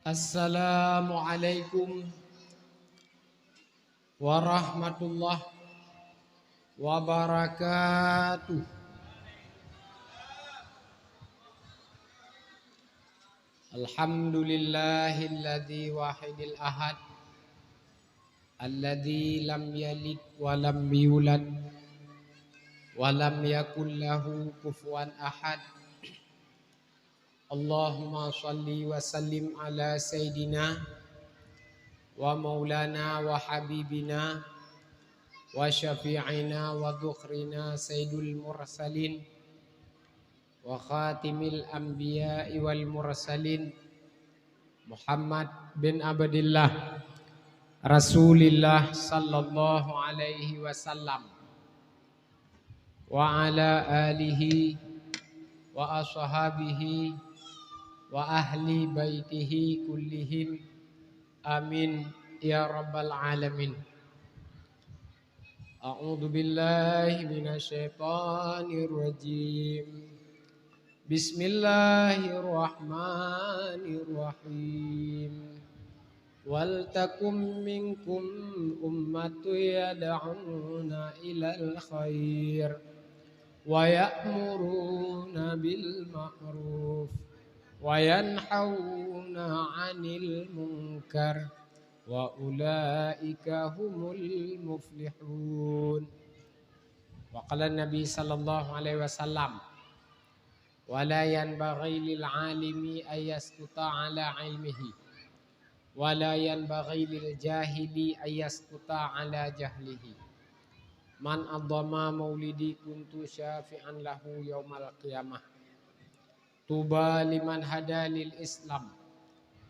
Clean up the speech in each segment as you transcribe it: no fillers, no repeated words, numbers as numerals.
Assalamualaikum warahmatullahi wabarakatuh. Alhamdulillahilladzi wahidil ahad alladzi lam yalid wa lam yulad wa lam yakul lahu kufuwan ahad. Allahumma shalli wa sallim ala sayyidina wa maulana wa habibina wa syafi'ina wa dhukhrina sayyidul mursalin wa khatimil anbiya'i wal mursalin Muhammad bin Abdillah Rasulillah sallallahu alaihi wasallam wa ala alihi wa ashabihi wa ahli baitihi kullihim amin ya rabbal alamin. A'udzu billahi minasyaitonir rajim. Bismillahirrahmanirrahim. Wal takum minkum ummatun yad'una ilal khair wa ya'muruna bil ma'ruf wa yanhauna 'anil munkar wa ulaika humul muflihun. Wa qala Nabi sallallahu alaihi wasallam wala yanbaghi lil 'alimi ayaskuta 'ala 'ilmihi wala yanbaghi lil jahili ayaskuta 'ala jahlihi. Man adama maulidi kuntu syafi'an lahu yaumal qiyamah. Tuba liman hada lil Islam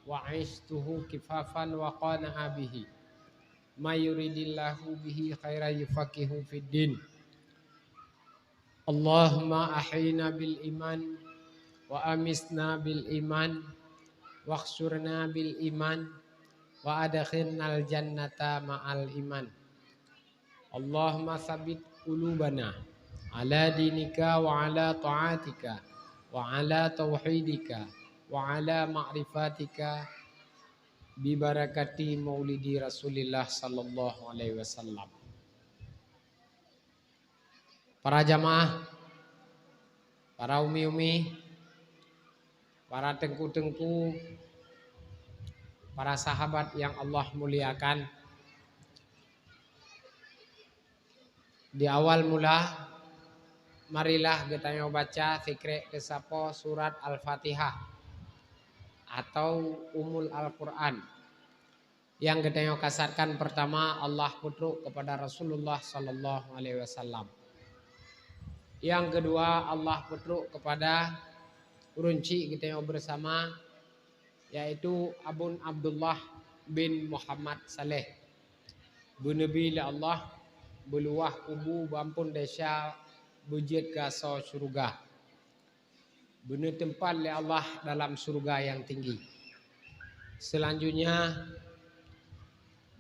wa aishtuhu kifafan wa qana'a bihi. May yuridillahu bihi khairan yufaqihu fid din. Allahumma ahyina bil iman wa amisna bil iman wakhsurna bil iman wa adkhilnal jannata ma'al iman. Allahumma tsabbit qulubana ala dinika wa ala ta'atika wa ala tauhidika wa ala ma'rifatika bi barakati maulidi Rasulillah sallallahu alaihi wasallam. Para jamaah, para umi-umi, para tengku-tengku, para sahabat yang Allah muliakan. Di awal mula marilah kita baca fikre kesapo surat Al-Fatihah atau Umul Al-Quran. Yang kita kasarkan pertama Allah putruk kepada Rasulullah sallallahu alaihi wasallam. Yang kedua Allah putruk kepada urunci kita bersama yaitu Abun Abdullah bin Muhammad Saleh. Bu Nabi Allah beluah kubu bampun desa bujit kaso surga. Benar tempat oleh Allah dalam surga yang tinggi. Selanjutnya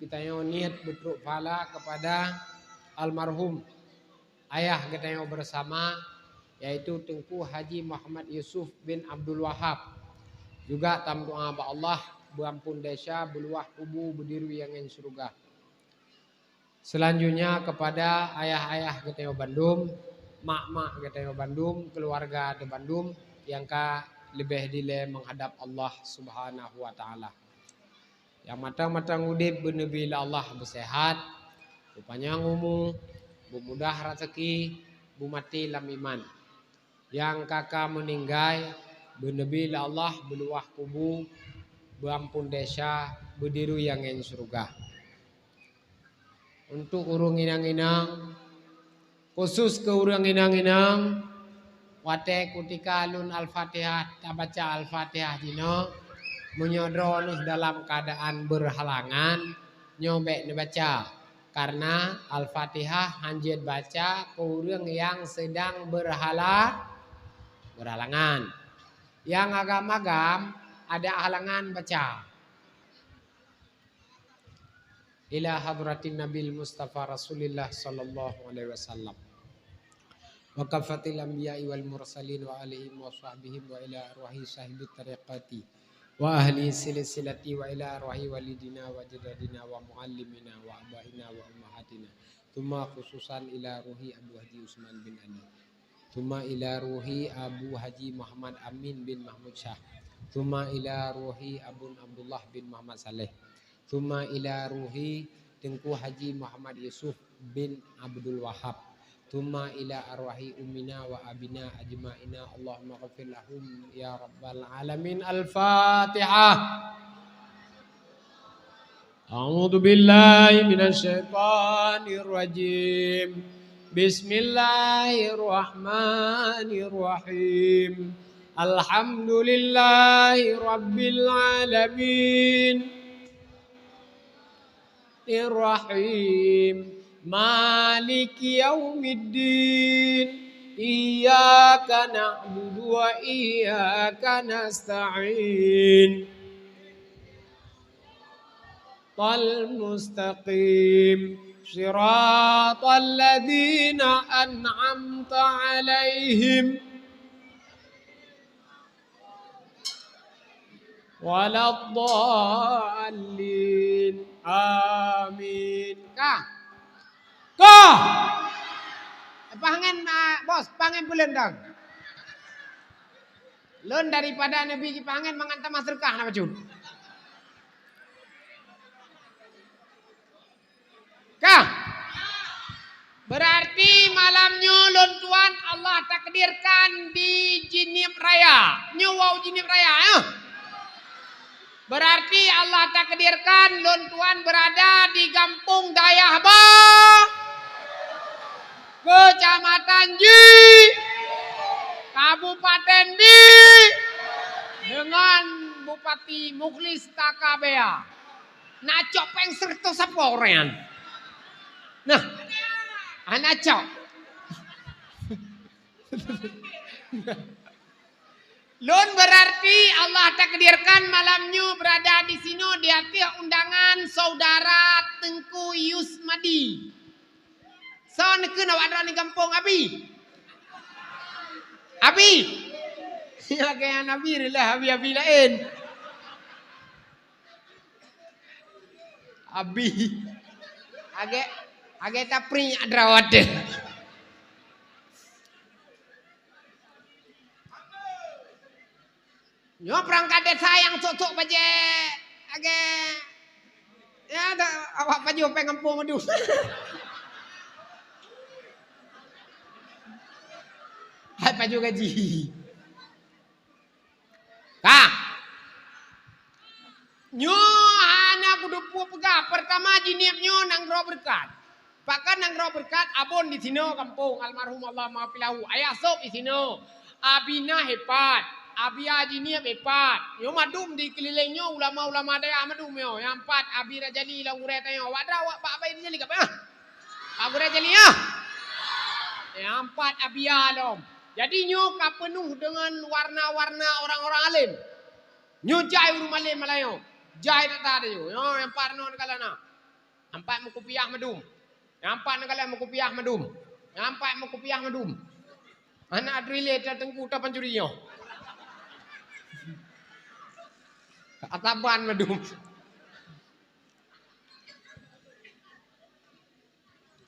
kita niat betruk pahala kepada almarhum ayah kita yang bersama yaitu Tengku Haji Muhammad Yusuf bin Abdul Wahab. Juga tam doa ba Allah bampun desa beluah kubu berdiri yang surga. Selanjutnya kepada ayah-ayah kita yang Bandung, mak-mak kita yang Bandung, keluarga di Bandung yang lebih dile menghadap Allah Subhanahu wa taala. Yang matang-matang udip benebila Allah bersehat, panjang umur, bermudah rezeki, bumati lam iman. Yang kakak meninggal benebila Allah beluah kubu, berampun desa, berdiri yang surga. Untuk urung inang-inang, khusus ke urang inang-inang wate kutika alun Al-Fatihah baca Al-Fatihah dino menyodronuh dalam keadaan berhalangan nyobek dibaca karena Al-Fatihah hanjit baca ke urang yang sedang berhalangan. Yang agam-agam ada halangan baca. Ila hadratin Nabil Mustafa Rasulillah sallallahu alaihi wasallam. Wa kafatil anbiya'i wal mursalin wa alihim wa sahbihim wa ila arwahi sahibit tariqati wa ahli silsilati wa ila arwahi walidina wa jadadina wa muallimina wa abaina wa ummahatina. Thumma khususan ila ruhi Abu Haji Usman bin Ali. Thumma ila ruhi Abu Haji Muhammad Amin bin Mahmud Shah. Thumma ila ruhi Abu Abdullah bin Muhammad Saleh. Thumma ila ruhi Tengku Haji Muhammad Yusuf bin Abdul Wahab. Thumma ila arwahi ummina wa abina ajma'ina. Allahumma ghafir lahum ya rabbal alamin. Al-Fatihah. A'udzu billahi minasy syaithanir rajim. Bismillahirrahmanirrahim. Alhamdulillahi rabbil alamin. Ar-Rahim. Maliki yaumiddin. Iyyaka na'budu wa iyyaka nasta'in. Al-mustaqim. Shiratal ladzina an'amta 'alaihim waladdallin. Amin. Kah? Pangan bos, pangan belendang. Len daripada Nabi pangan mengantar maserkah nama cun. Kah? Berarti malamnya lon tuan Allah takdirkan di Jinib Raya. Nyuwau Jinib Raya ya. Berarti Allah takdirkan lon tuan berada di Kampung Dayah Ba, Kecamatan Ji, Kabupaten Di, dengan Bupati Mukhlis Takabea. Nak copeng serta siapa orang? Nah, anak cok. Lon berarti Allah takdirkan malamnya berada di sini di hati undangan saudara Tengku Yusmadi. So nekeun awak ada di kampung Abi. Abi. Ya kayak Nabi lah abi lain. Abi. Age tapri adrawat. Nyo perangkat desa yang cocok baje age ya awak baju pengampung aduh. Hai baju gaji. Kah? Nyo anak kudu pega pertama jinip nyo nang ro berkat. Pakan nang ro berkat abon di sini kampung almarhum Allah maafilahu. Ayah sok di sini. Abina hebat. Abi Haji ni hebat. Yo madum di kelilingnya ulama-ulama daerah madum yo. Yang empat Abi Rajali lah urai tanya. Wadah wak Pak Abai Rajali apa? Pak Rajali ya. Yang empat Abi Alom. Jadi nyo ka penuh dengan warna-warna orang-orang alim. Nyo jai urung alim Malayo. Jai tak ada yo. Yo yang empat no kalana. Empat mukupiah madum. Yang empat negala mukupiah madum. Yang empat mukupiah madum. Anak adrile Tengku ta pancuriyo. Ataban madum.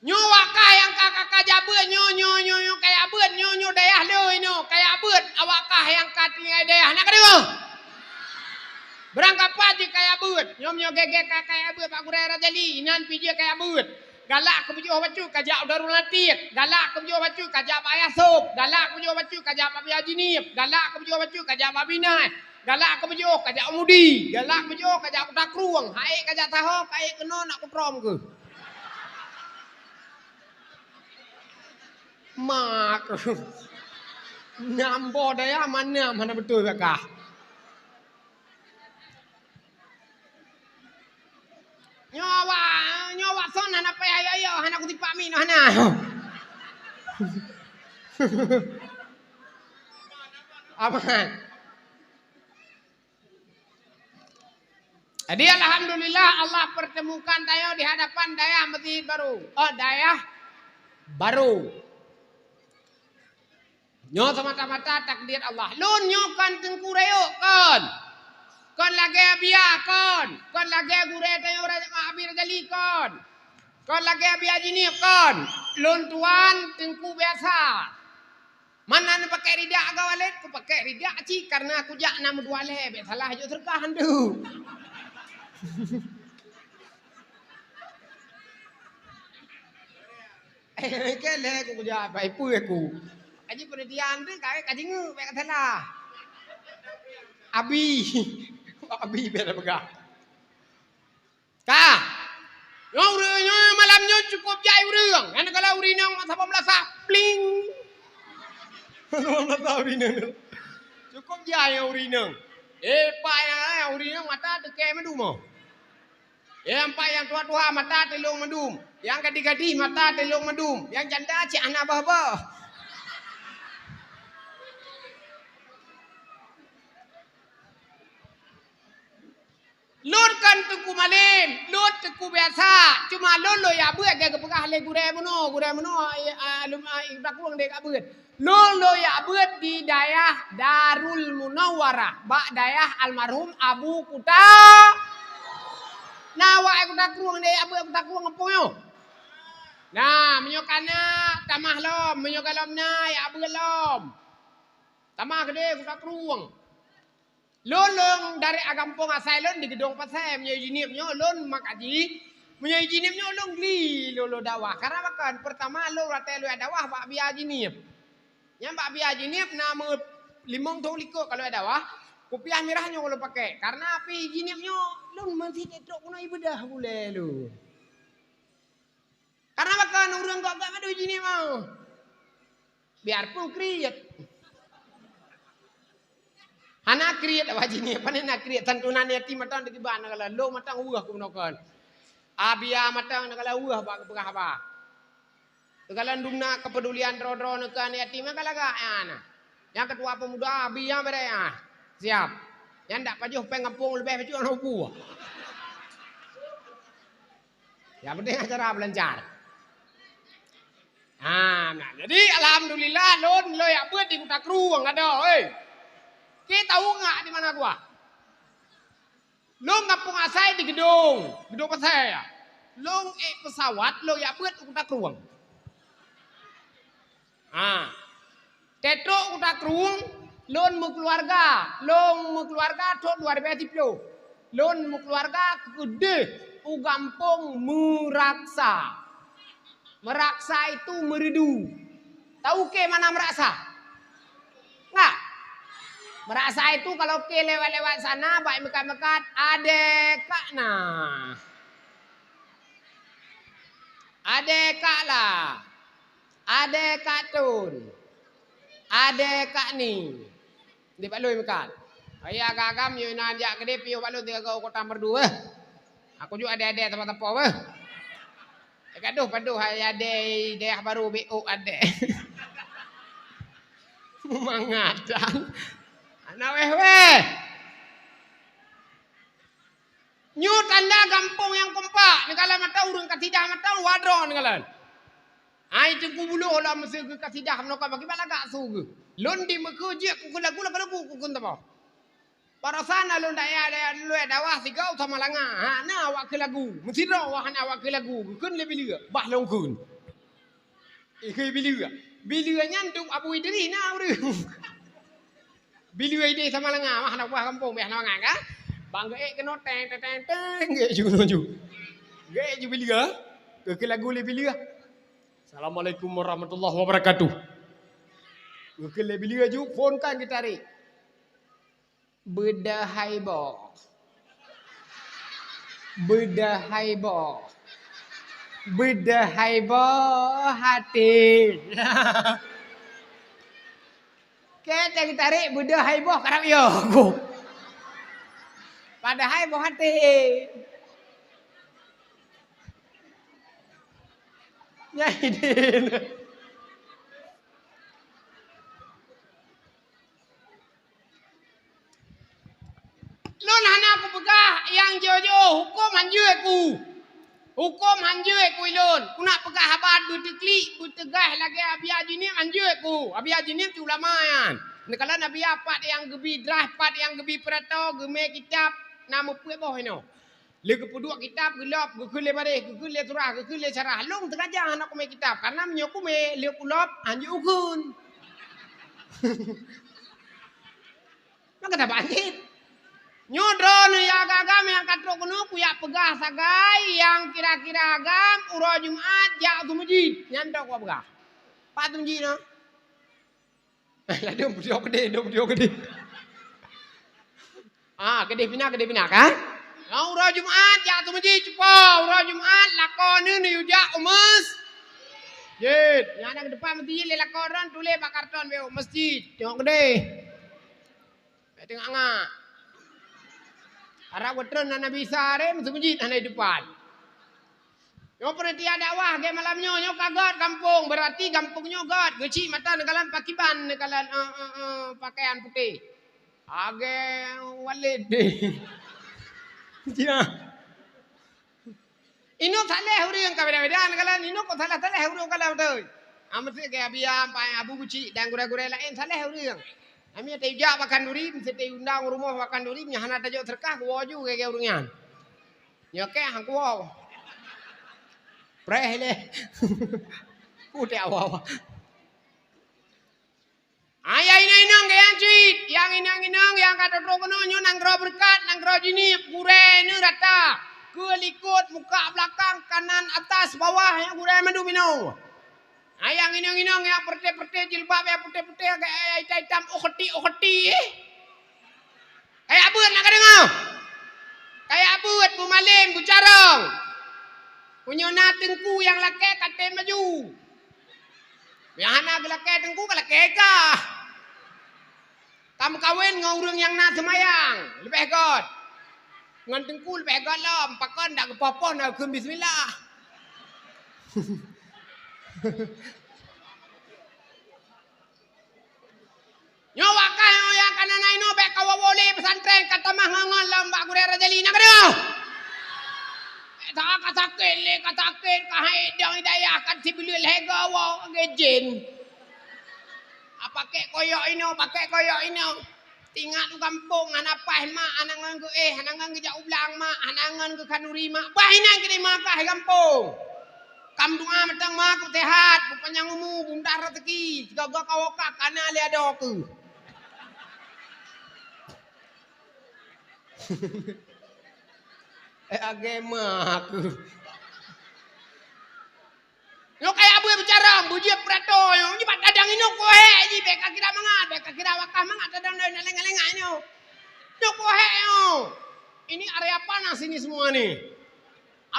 Nyo wakah yang kakak jabeun nyo kayak beun nyo dayah leuy no kayak beun awakah yang katingai dayah nak kadeu. Berangkat pagi kayak beun nyo gege kayak beun Pak Guru Rajali inan pije kayak beun. Galak ke bujuh bacu kajak Darul Latif, galak ke bujuh bacu kajak Pak Yasub, galak ke bujuh bacu kajak Pak Haji Nip, galak ke bujuh bacu kajak Pak Binai. Galak ke bejo kajak Umudi, galak bejo kajak Utakruang, haik kajak taho, haik kena nak kutrom ke. Mak. Nambo daya mana betul kakak. Nyawa son anak payah ayo anak kutipak min hana. Aman. Jadi alhamdulillah Allah pertemukan tayo di hadapan dayah Masjid Baru. Oh dayah baru. Nyo semata-mata takdir Allah. Lun nyo kan Tengku Reo kan. Kon lagi abia kon. Kon lagi gure tayo abir dali kon. Kon lagi abia jinip kon. Lon tuan tengku biasa. Mana nak pakai ridak kau alik? Aku pakai ridak cik karena aku jak nama dua leh. Salah je terkahan tu. Kele aku jak apa ipu aku. Aji penelitian tu kau kaji ngu baik salah. Abi. Abi biar begah. Kah? Ngau malamnya cukup jai urang. Kan kalau urinang masa 18 pling. Mana tahu urinang. Cukup jai urinang. Pak yang urinang mata tekek medum. Pak yang tua-tua mata telung medum. Yang gadis-gadis mata telung medum. Yang janda cik anak bah-bah. Lur kan tuku malim, lur tuku biasa. Cuma lur lo ya beut ke pegah le gure mono alum takung dek beut. Lur lo ya beut di daerah Darul Munawwarah, bak daerah almarhum Abu Kuta. Nah, wa aku takung dek abu aku takung ngepung yo. Nah, menyokana tamah lom, menyokalomna ya beut lom. Tamah gede aku takung. Lolong dari agampong asai lon di gedung pasai menjadi jinipnya lon makaji menjadi jinipnya lon gli lolo dakwah karena makan pertama lo rata lo dakwah bak biar jinip yang bak biar jinip nama limong tong liko kalau dakwah kopiah merahnya kalau pakai karena api jinipnya lon masih tetrok kuna ibadah boleh lo karena makan orang kok gak ada jinip mau biarpun kriat Anak kriat wajib ni, apa ni nak kriat tantunan ni tim matang di ban nak lo matang uah aku menakan. Abia matang nak uah bak pegah apa. Tegalan dumna kepedulian dro-dro nak ni tim nak laga ana. Yang ketua pemuda abia beraya. Siap. Yang ndak pajuh pengampung lebih pajuh anak buah. Ya penting acara belancar. Nah, jadi alhamdulillah lon lo ya buat di Kota Kruang ada, Kita tahu nggak di mana gua? Lo ngapung asai di gedung pasai ya. Lo pesawat lo ya buat Kota Kruang. Ah, tetro Kota Kruang, lon mu keluarga tu 2010. Lon mu keluarga gede, gampung Meraksa. Meraksa itu meridu. Tahu ke mana Meraksa? Nggak? Merasa itu kalau ke lewat-lewat sana baik mekat-mekat adek kak nah. Adek kak lah. Adek kak tun. Adek kak ni. Di baloi mekat. Ayah agam yo nanjak gede pio baloi tiga kota merdu Aku juga ada tempat-tempat weh. Gaduh paduh ada daerah baru BO ada. Mengacang. Anak weh. Nyut anda gampung yang kompak. Negala mata urung kasidah mata wadron negalan. Ai cengku bulu olah mesti ke kasidah menoka bagi balaga suge. Lon di mekeje ku kula-kula ku kun tapa. Para sana lon daya lu dawah sigau sama langa. Ha na awak ke lagu. Mesti ro wah na awak ke lagu. Kun lebih liga. Bah long kun. Ke biliga. Biliga nyantuk Abu Idris na urang. Bila ide sama lengah, mah nak buah kampung, biar nak nganga. Bangga kena teng, gak juga nuju. Gak juga bila, ke lagu le bila. Assalamualaikum warahmatullahi wabarakatuh. Ke le bila juga, phone kan kita tarik. Bedahai bo. Bedahai bo hati. Kita tarik budak haiboh kerap yo aku. Pada haiboh hati. Nyahidin. Lon hana aku pegah yang jojo hukum hanjue aku. Hukum hanjue aku lon. Ku nak pegah habat butekli butegah lagi abia jinim hanjue aku. Abia jinim tu ulama yan. Kalau Nabi apat yang gebi drah, pat yang gebi perato, geme kitab, nama puai boh ino. Lagi kedua kitab gelap, gekule bade, gekule surah, gekule syarah. Long terkajang anak kume kitab. Karena menyokume, liuk ulap, anju ukun. Maka tak banjir. Nyodron ya agam yang katro kuno kuya pegah sagai yang kira-kira agam uro Jumat ya tu masjid nyantok ko pegah. Pat tu masjid no. Lah dom video gede. Gede pina kan? Uro Jumat ya tu masjid cepo uro Jumat lakon ni uja umus. Jid, yang ada depan masjid le lakoran tulis pak karton be masjid. Tengok gede. Tengok ngak. Arah wetron na Nabi Sare masjid ana depan. Yo perhatian dakwah ge malamnya nyo kagot kampung berarti kampungnya got geci mata nekalan pakiban nekalan pakaian putih. Age walid. Cina. Ino saleh hurang ka beda-beda nekalan ino ko saleh hurang kala betul. Amat ke abiam pai abu guci dan gure-gure lain saleh hurang. Kami ada ijak makan duri, mesti undang rumah makan duri, nyahana tajuk terkah kuaju kayak urungan. Nyoke hang kuau. Preh le. Putih awal. Ayah inang yang cuit, yang inang yang kata trokono nyo nanggro berkat, nanggro jinip, gure ni rata. Kelikut muka belakang kanan atas bawah yang gure madu minum. Ayang inang yang perte jilbab yang putih kayak hitam ukhti. Kayak abut nak dengar. Kayak abut bu malim bu carong. Punya tengku yang laki kate maju. Yang anak laki tengku laki kah. Kamu kawin dengan orang yang nak semayang. Lebih god. Dengan tengku lebih god lah. Pakan tak kepopoh nak ke bismillah. Nyawakah yang kanan ino bek kawawole pesantren kata mah ngangon lambak gure rajali nak dia. Tak katakin kahai dang hidayah kan sibilul hega wa gejen. Apa kek koyok ino. Tinggal tu kampung anak pah mak anangan ke anangan ke jak ulang mak anangan ke kanuri mak. Bahinan kini makah kampung. Kam doa matang mak sehat, panjang umur, buntar rezeki, jaga kawakak kana le ada aku. Agama aku. Yo kayak abu bicara, buji prato, yo nyibat dadang ino kohe, ji beka kira mangat, beka kira wakah mangat dadang lenga-lenga ino. Yo kohe yo. Ini area panas ini semua nih.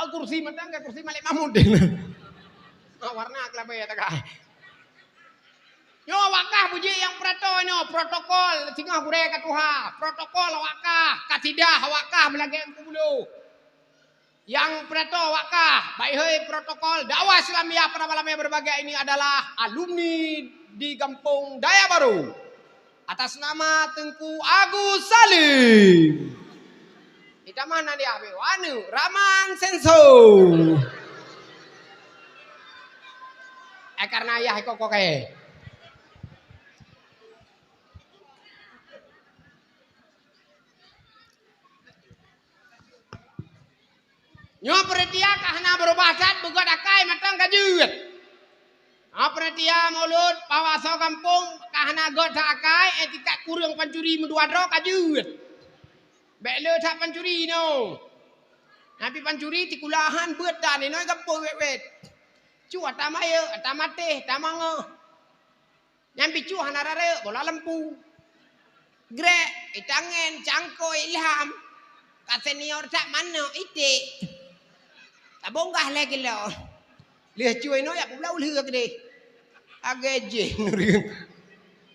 Al kursi matang ke kursi Malik Mahmud. Warna kelapa ya tak. Yo wakah puji yang prato ino protokol tinggal gure ka tuha protokol wakah katidah wakah belage dulu yang prato wakah baik heuy protokol dakwah Islamiyah pada malamnya berbagai ini adalah alumni di Kampung Daya Baru atas nama Tengku Agus Salim. Kita mana dia be wanu Raman Senso. Karena ayah kok kayak nyo pertia kahana berobakat buka dakai matang kajut. Pertia mulut pawaso kampung kahana god dakai etikat kurang pancuri mendua dro kajut. Bele tak pancuri no. Nabi pancuri tikulahan beut dan ini kampung wet. Cuat tamaya tamate tamango. Nyambi cu hanarare bola lempu. Gre itangen cangko ilham. Kat senior tak mana ite. Bonggah lagi lo. Lihat cuy no ya pula ulih ke deh. Ageje nuriang.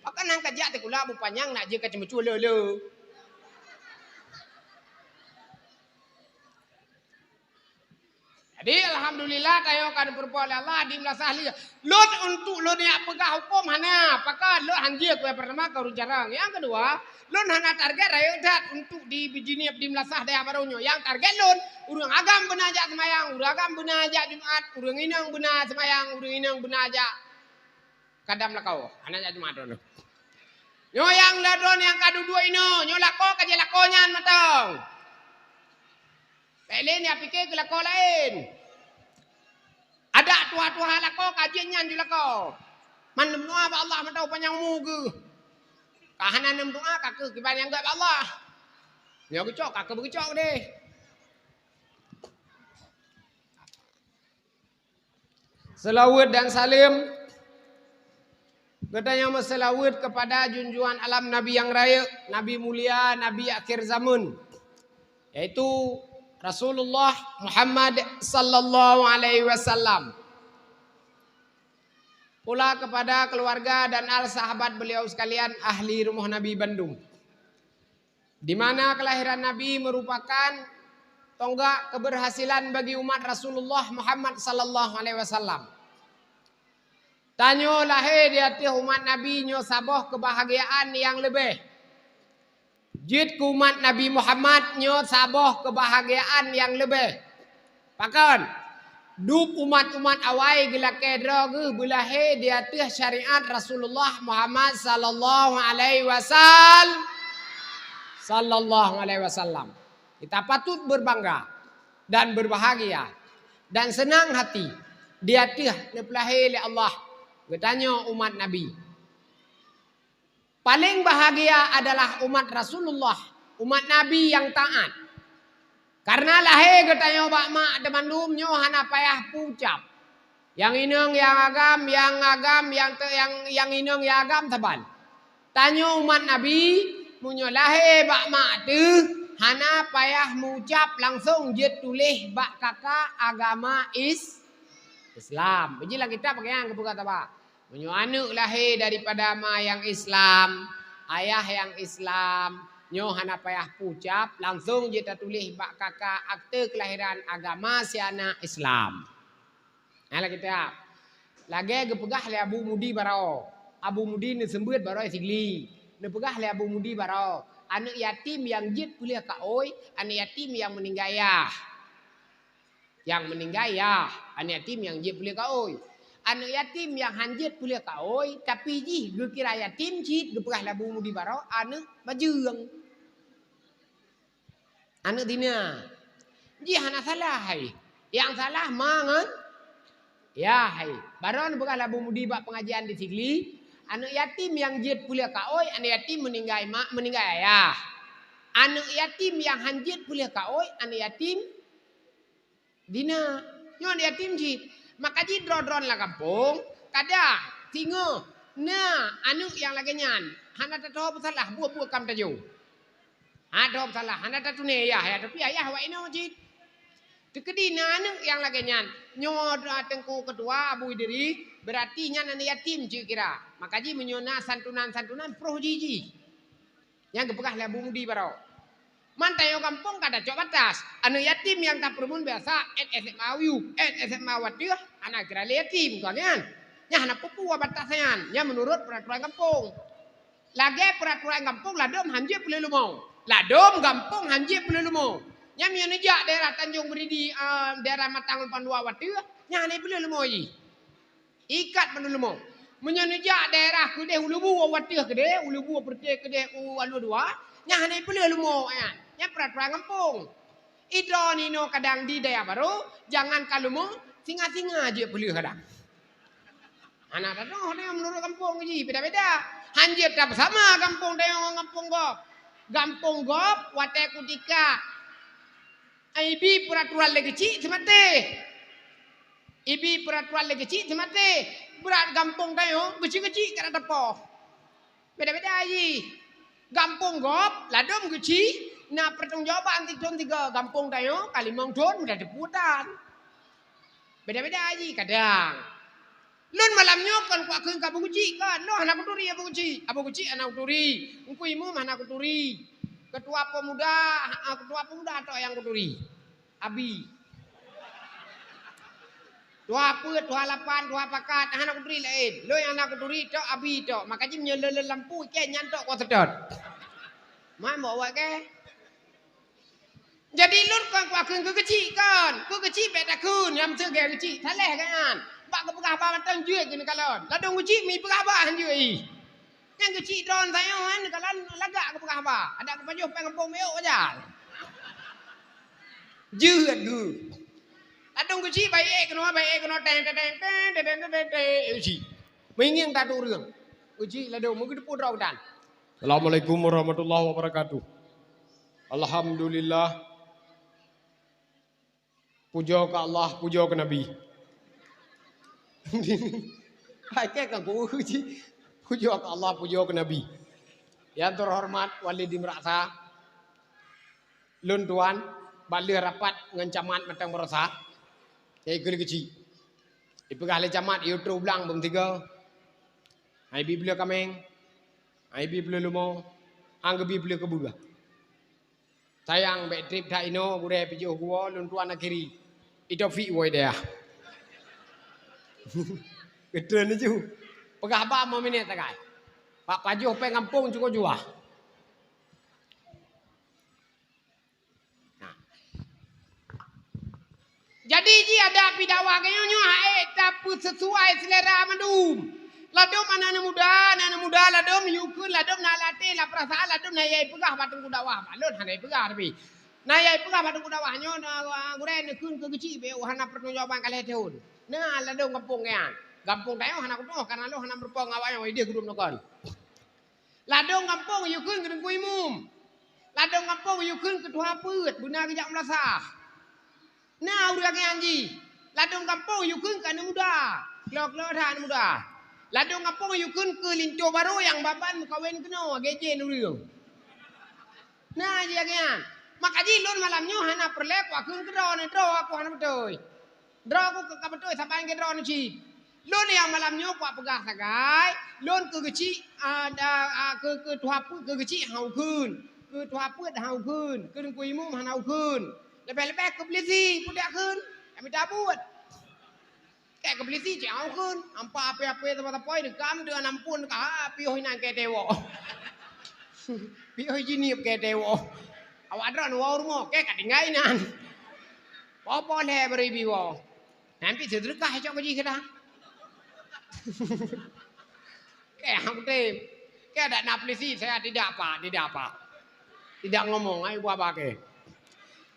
Pakan nang kajak te kula bu panjang nak je ka cemu le. Jadi alhamdulillah tayo kan berbuat Allah di melasah li. Lot untuk lo ni pegah hukum hana. Pakan lo hanjir ku pertama kau jarang. Yang kedua, lo hana target rayo dat untuk di bijini di melasah daya barunya. Yang target lo urang agam benajak semayang, urang agam benajak Jumat, urang inang benajak semayang, urang inang benajak kadam lakau. Hana jak Jumat lo. Nyo yang ladon yang kadu dua ino, nyo lako kaje lakonyan matong. Lain ya pikir ke lako lain. Ada tua-tua lako kajian ju lako. Man doa ba Allah matau panjang mu ke. Kahanan nem doa kake kiban yang gak Allah. Nyo kecok kake berkecok deh. Selawat dan salim katanya selawat kepada junjungan alam Nabi yang raya, Nabi mulia, Nabi akhir zaman, yaitu Rasulullah Muhammad sallallahu alaihi wasallam. Pula kepada keluarga dan al sahabat beliau sekalian ahli rumah Nabi Bandung, di mana kelahiran Nabi merupakan tonggak keberhasilan bagi umat Rasulullah Muhammad sallallahu alaihi wasallam. Tanyo lahir di hati umat Nabi nyo saboh kebahagiaan yang lebih. Jid ku umat Nabi Muhammad nyo saboh kebahagiaan yang lebih. Pakan dup umat-umat awai gila kedra ge belahe di hati syariat Rasulullah Muhammad sallallahu alaihi wasallam. Kita patut berbangga dan berbahagia dan senang hati di hati nepelahe oleh Allah. Bertanya umat Nabi. Paling bahagia adalah umat Rasulullah, umat Nabi yang taat. Karena lahir katanya bak mak demandum nyo hana payah pucap. Yang ineng yang agam, yang ineng yang agam taban. Tanya umat Nabi, munyo lahir bak mak tu hana payah mucap langsung je tulis bak kakak agama Islam. Bejilah kita pakai yang kebuka apa? Munyo anak lahir daripada ma yang Islam, ayah yang Islam, nyo hana payah pucap, langsung je tulis bak kakak akte kelahiran agama si anak Islam. Nah kita lagi gepegah le Abu Mudi barao. Abu Mudi ni sembut barao sigli. Ne pegah le Abu Mudi barao. Anak yatim yang jid kuliah ka oi, anak yatim yang meninggal ayah. Yang meninggal ayah, anak yatim yang jid kuliah ka oi. Anak yatim yang hanjit kuliah ka oi, tapi ji ge kira yatim cit ge pegah le Abu Mudi barao anak majeng. Anak dina. Ji hana salah hai. Yang salah mangan ya hai. Baron pegah le Abu Mudi bak pengajian di Sigli. Anak yatim yang jid kuliah ka oi, anak yatim meninggal mak, meninggal ayah. Anak yatim yang hanjit kuliah ka oi, anak yatim dina. Nyo anak yatim cit. Maka ji dron lah kampung, kadang tingo. Nah, anu yang lagi nyan, hana tato salah buah-buah kam tajo. Ada salah, hana tato ne ya, tapi ayah wa ino cit. Tekedi anu yang lagi nyan, nyo tengku kedua Abu Idri, berarti nyan anak yatim cik kira. Maka ji menyona santunan proh jiji. Yang kepegah le Abu Mudi barau. Mantai kampung kada cok batas. Anu yatim yang tak permun biasa SMA wiu, SMA wadah, anak kira yatim kan. Nya hana pupu batasan. Nya menurut peraturan kampung. Lagi peraturan kampung ladom hanjir boleh lumau. Ladom kampung hanjir boleh lumau. Nya mian aja daerah Tanjung Beridi, daerah Matang Pandua wadah, nya hana boleh lumau yi. Ikat boleh lumau. Menyenuja daerah kedeh ulubu wadah kedeh, ulubu perti kedeh alu dua, nya hana boleh lumau ayan. Nya peraturan kampung. Idro nino kadang di daerah baru, jangan kalumu singa-singa aja boleh kadang. Anak tato yang menurut kampung ji beda-beda. Hanjir tak sama kampung daerah kampung gop. Kampung gop watai kutika. Ibi peraturan lagi cik semate. Ibi peraturan lagi cik semate. Berat kampung daerah kecil-kecil kada tepoh. Beda-beda ji. Kampung gop ladom kecil. Nah pertanggungjawaban tiga kampung tayo Kalimong don udah deputan. Beda-beda aja kadang. Lun malamnya kan kuat ke Abu Guci kan. No anak kuturi Abu Guci anak kuturi. Engku imu anak kuturi. Ketua pemuda atau yang kuturi. Abi. Tua put, tua lapan, tua pakat, anak kuturi lain. Lo yang anak kuturi tok abi tok. Makanya menyelele lampu ke nyantok kau sedot. Mai mau awak ke? Jadi lun kan kuakeun ke kecil kan. Ku kecil beda kun yang sege kecil. Taleh kan. Bak ke pegah ba mantang juet gini kalon. Ladong kecil mi pegah ba han juet. Yang kecil drone saya kan kalau lagak ke pegah apa? Ada ke pajuh pengampung meok aja. Jeuh tu. Adong kecil baik kena kecil. Mengingat tak tu orang. Kecil ladong mungkin pun rau dan. Assalamualaikum warahmatullahi wabarakatuh. Alhamdulillah. Puja ke Allah, puja ke Nabi. Hai kan aku kecil. Puja ke Allah, puja ke Nabi. Yang terhormat Walidi Merasa, Lun Tuan, balik rapat dengan camat matang merasa. Saya kecil. Ibu kali camat YouTube bilang bang tiga. Hai biblia kameng. Hai biblia lumo. Angge biblia kebuga. Sayang baik trip dah ino gure pijo gua Lun Tuan akhiri. Itu fi woi dia. Betul ni ju. Pegah apa mau minit tak kai? Pak Pajuh pengampung cukup jua. Nah. Jadi ji ada pidawa kayaknya nyoh tapi sesuai selera mandum. Ladom anak muda ladom yukun ladom nalate la perasaan ladom nayai pegah batu kudawah balon hanai pegah tapi. Nayai pegah batu kudawah nyo gure nekun ke kecil be hana pertunjukan kali tahun. Nah ladom kampung kan. Kampung tayo hana kudo karena lo hana berpong awak ide kudum nokon. Ladong kampung yukun kedeng kuimum. Ladong kampung yukun kedua put guna kejak melasah. Nah udah ke anji. Ladong kampung yukun kana muda. Klok-klok dah muda. Ladong kampung yukun ke linco baru yang baban kawin kena geje nuriung. Nah jagian. Maka ji lon malamnya hana perlek wakun kedro ne dro aku hana betul. Dro aku ke betul sampai ke dro ne ci. Lon yang malamnya kuat pegah sagai, lon ke kecil ada ke tuapu ke kecil hau kun, ke tuapu hau kun, ke kuimu hau kun. Lepas ke belisi pudak kun, kami dabut. Kayak ke belisi cek hau kun, apa tempat dekam dengan ampun kah pioi nang ke dewo. Pioi jinip ke dewo. Awak ada nuau rumah, kayak ketinggalan. Apa le beri biwo. Nanti sedekah cok keji kita. Kayak hampir, kayak ada naplisi saya tidak apa, tidak ngomong, ayo buat pakai.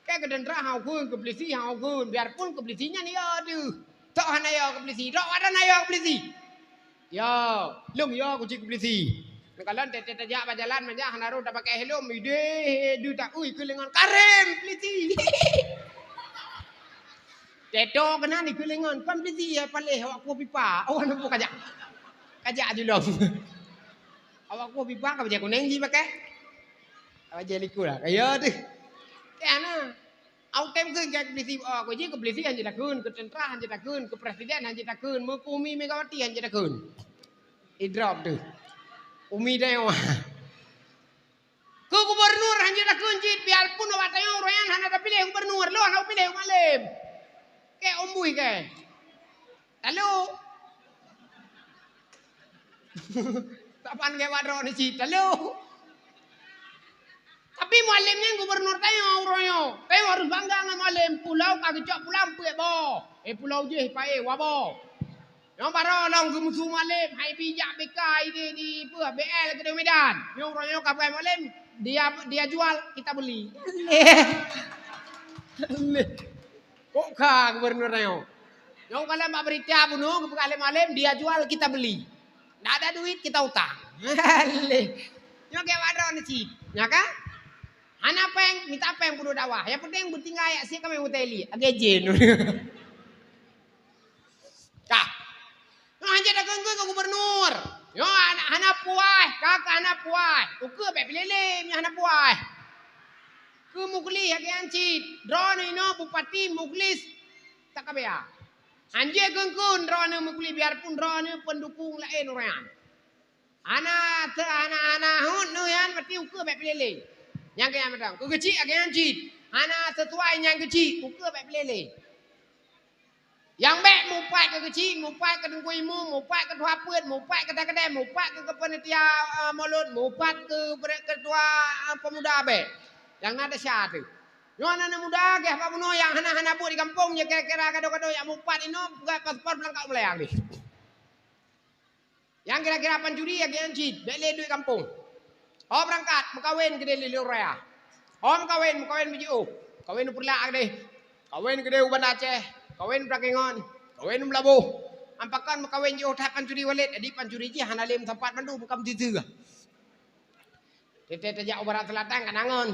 Kayak kedendra haukun keplisi haukun, biarpun keplisinya nih aduh, tak hanya ya keplisi, tak ada naya keplisi, ya, lum ya kucing keplisi. Kalau tete jak berjalan macam hanaru tak pakai helm, ide du tak ui kelengan karem keplisi. Teto kena ni kelengan kan keplisi ya paleh awak ku pipa, awak nampu kajak. Kajak julung. Awak ku pipa ka baca kuning ji pakai. Awak jeliku lah. Kaya tu. Kana. Au tem ke gak beli ko ji ke beli hanje takun, ke tentara hanje takun, ke presiden hanje takun, mu Umi Megawati hanje takun. I drop tu. Umi dah yo. Ke gubernur hanje takun ji biarpun awak tayo royan hana da pilih gubernur, lo hana pilih malim. Ke ombui ke. Halo. Tapan kayak wadro ni cita lo. Tapi malimnya gubernur tayo auroyo. Tayo harus bangga dengan malim. Pulau kagak pulau puye bo. Pulau je pae wabo. Yang baru long kemusu malim. Hai bijak bekai di BL ke Medan. Yang auroyo kapai malim. Dia jual kita beli. Kok kah gubernur tayo. Yang kalau mak berita bunuh ke malim dia jual kita beli. Nggak ada duit kita utang. Nyo kayak wadro ni cip. Ya kan? Hana peng minta peng kudu dakwah. Yang penting bertinggal ayak sih kami hoteli. Agejen. Kah. Nyo hanya dagang ke gubernur. Nyo hana puai, kakak hana puai. Uke be pelele hana puai. Ke mukli ya kian cip. Drone ino bupati muklis tak kabea. Anje gengkun drone mukli biarpun drone pendukung lain orang. Ana hun nu yan mati uke baik pelele. Yang kaya macam, ku kecil agak anjit. Ana sesuai yang kecil, uke baik pelele. Yang baik mupai ke kecil, mupai ke dengkui mu, mupai ke tua put, mupai ke kedai, mupai ke panitia mulut, mupai ke ketua pemuda baik. Yang ada satu. Yang anak muda ke apa puno yang hana bu di kampung je kira-kira kado-kado yang mupai ino paspor belangkak belayang ni. Yang kira-kira pancuri ya kian cid, beli duit kampung. Oh berangkat, berkawin ke Deli Raya. Oh berkawin biji kawin pula deh. Kawin ke Dewan Aceh, kawin Prakengon, kawin Melabuh. Ampakan berkawin jauh tak pancuri walet, jadi pancuri je hanalim tempat mandu bukan titu. Tete tajak barat selatan kanangon.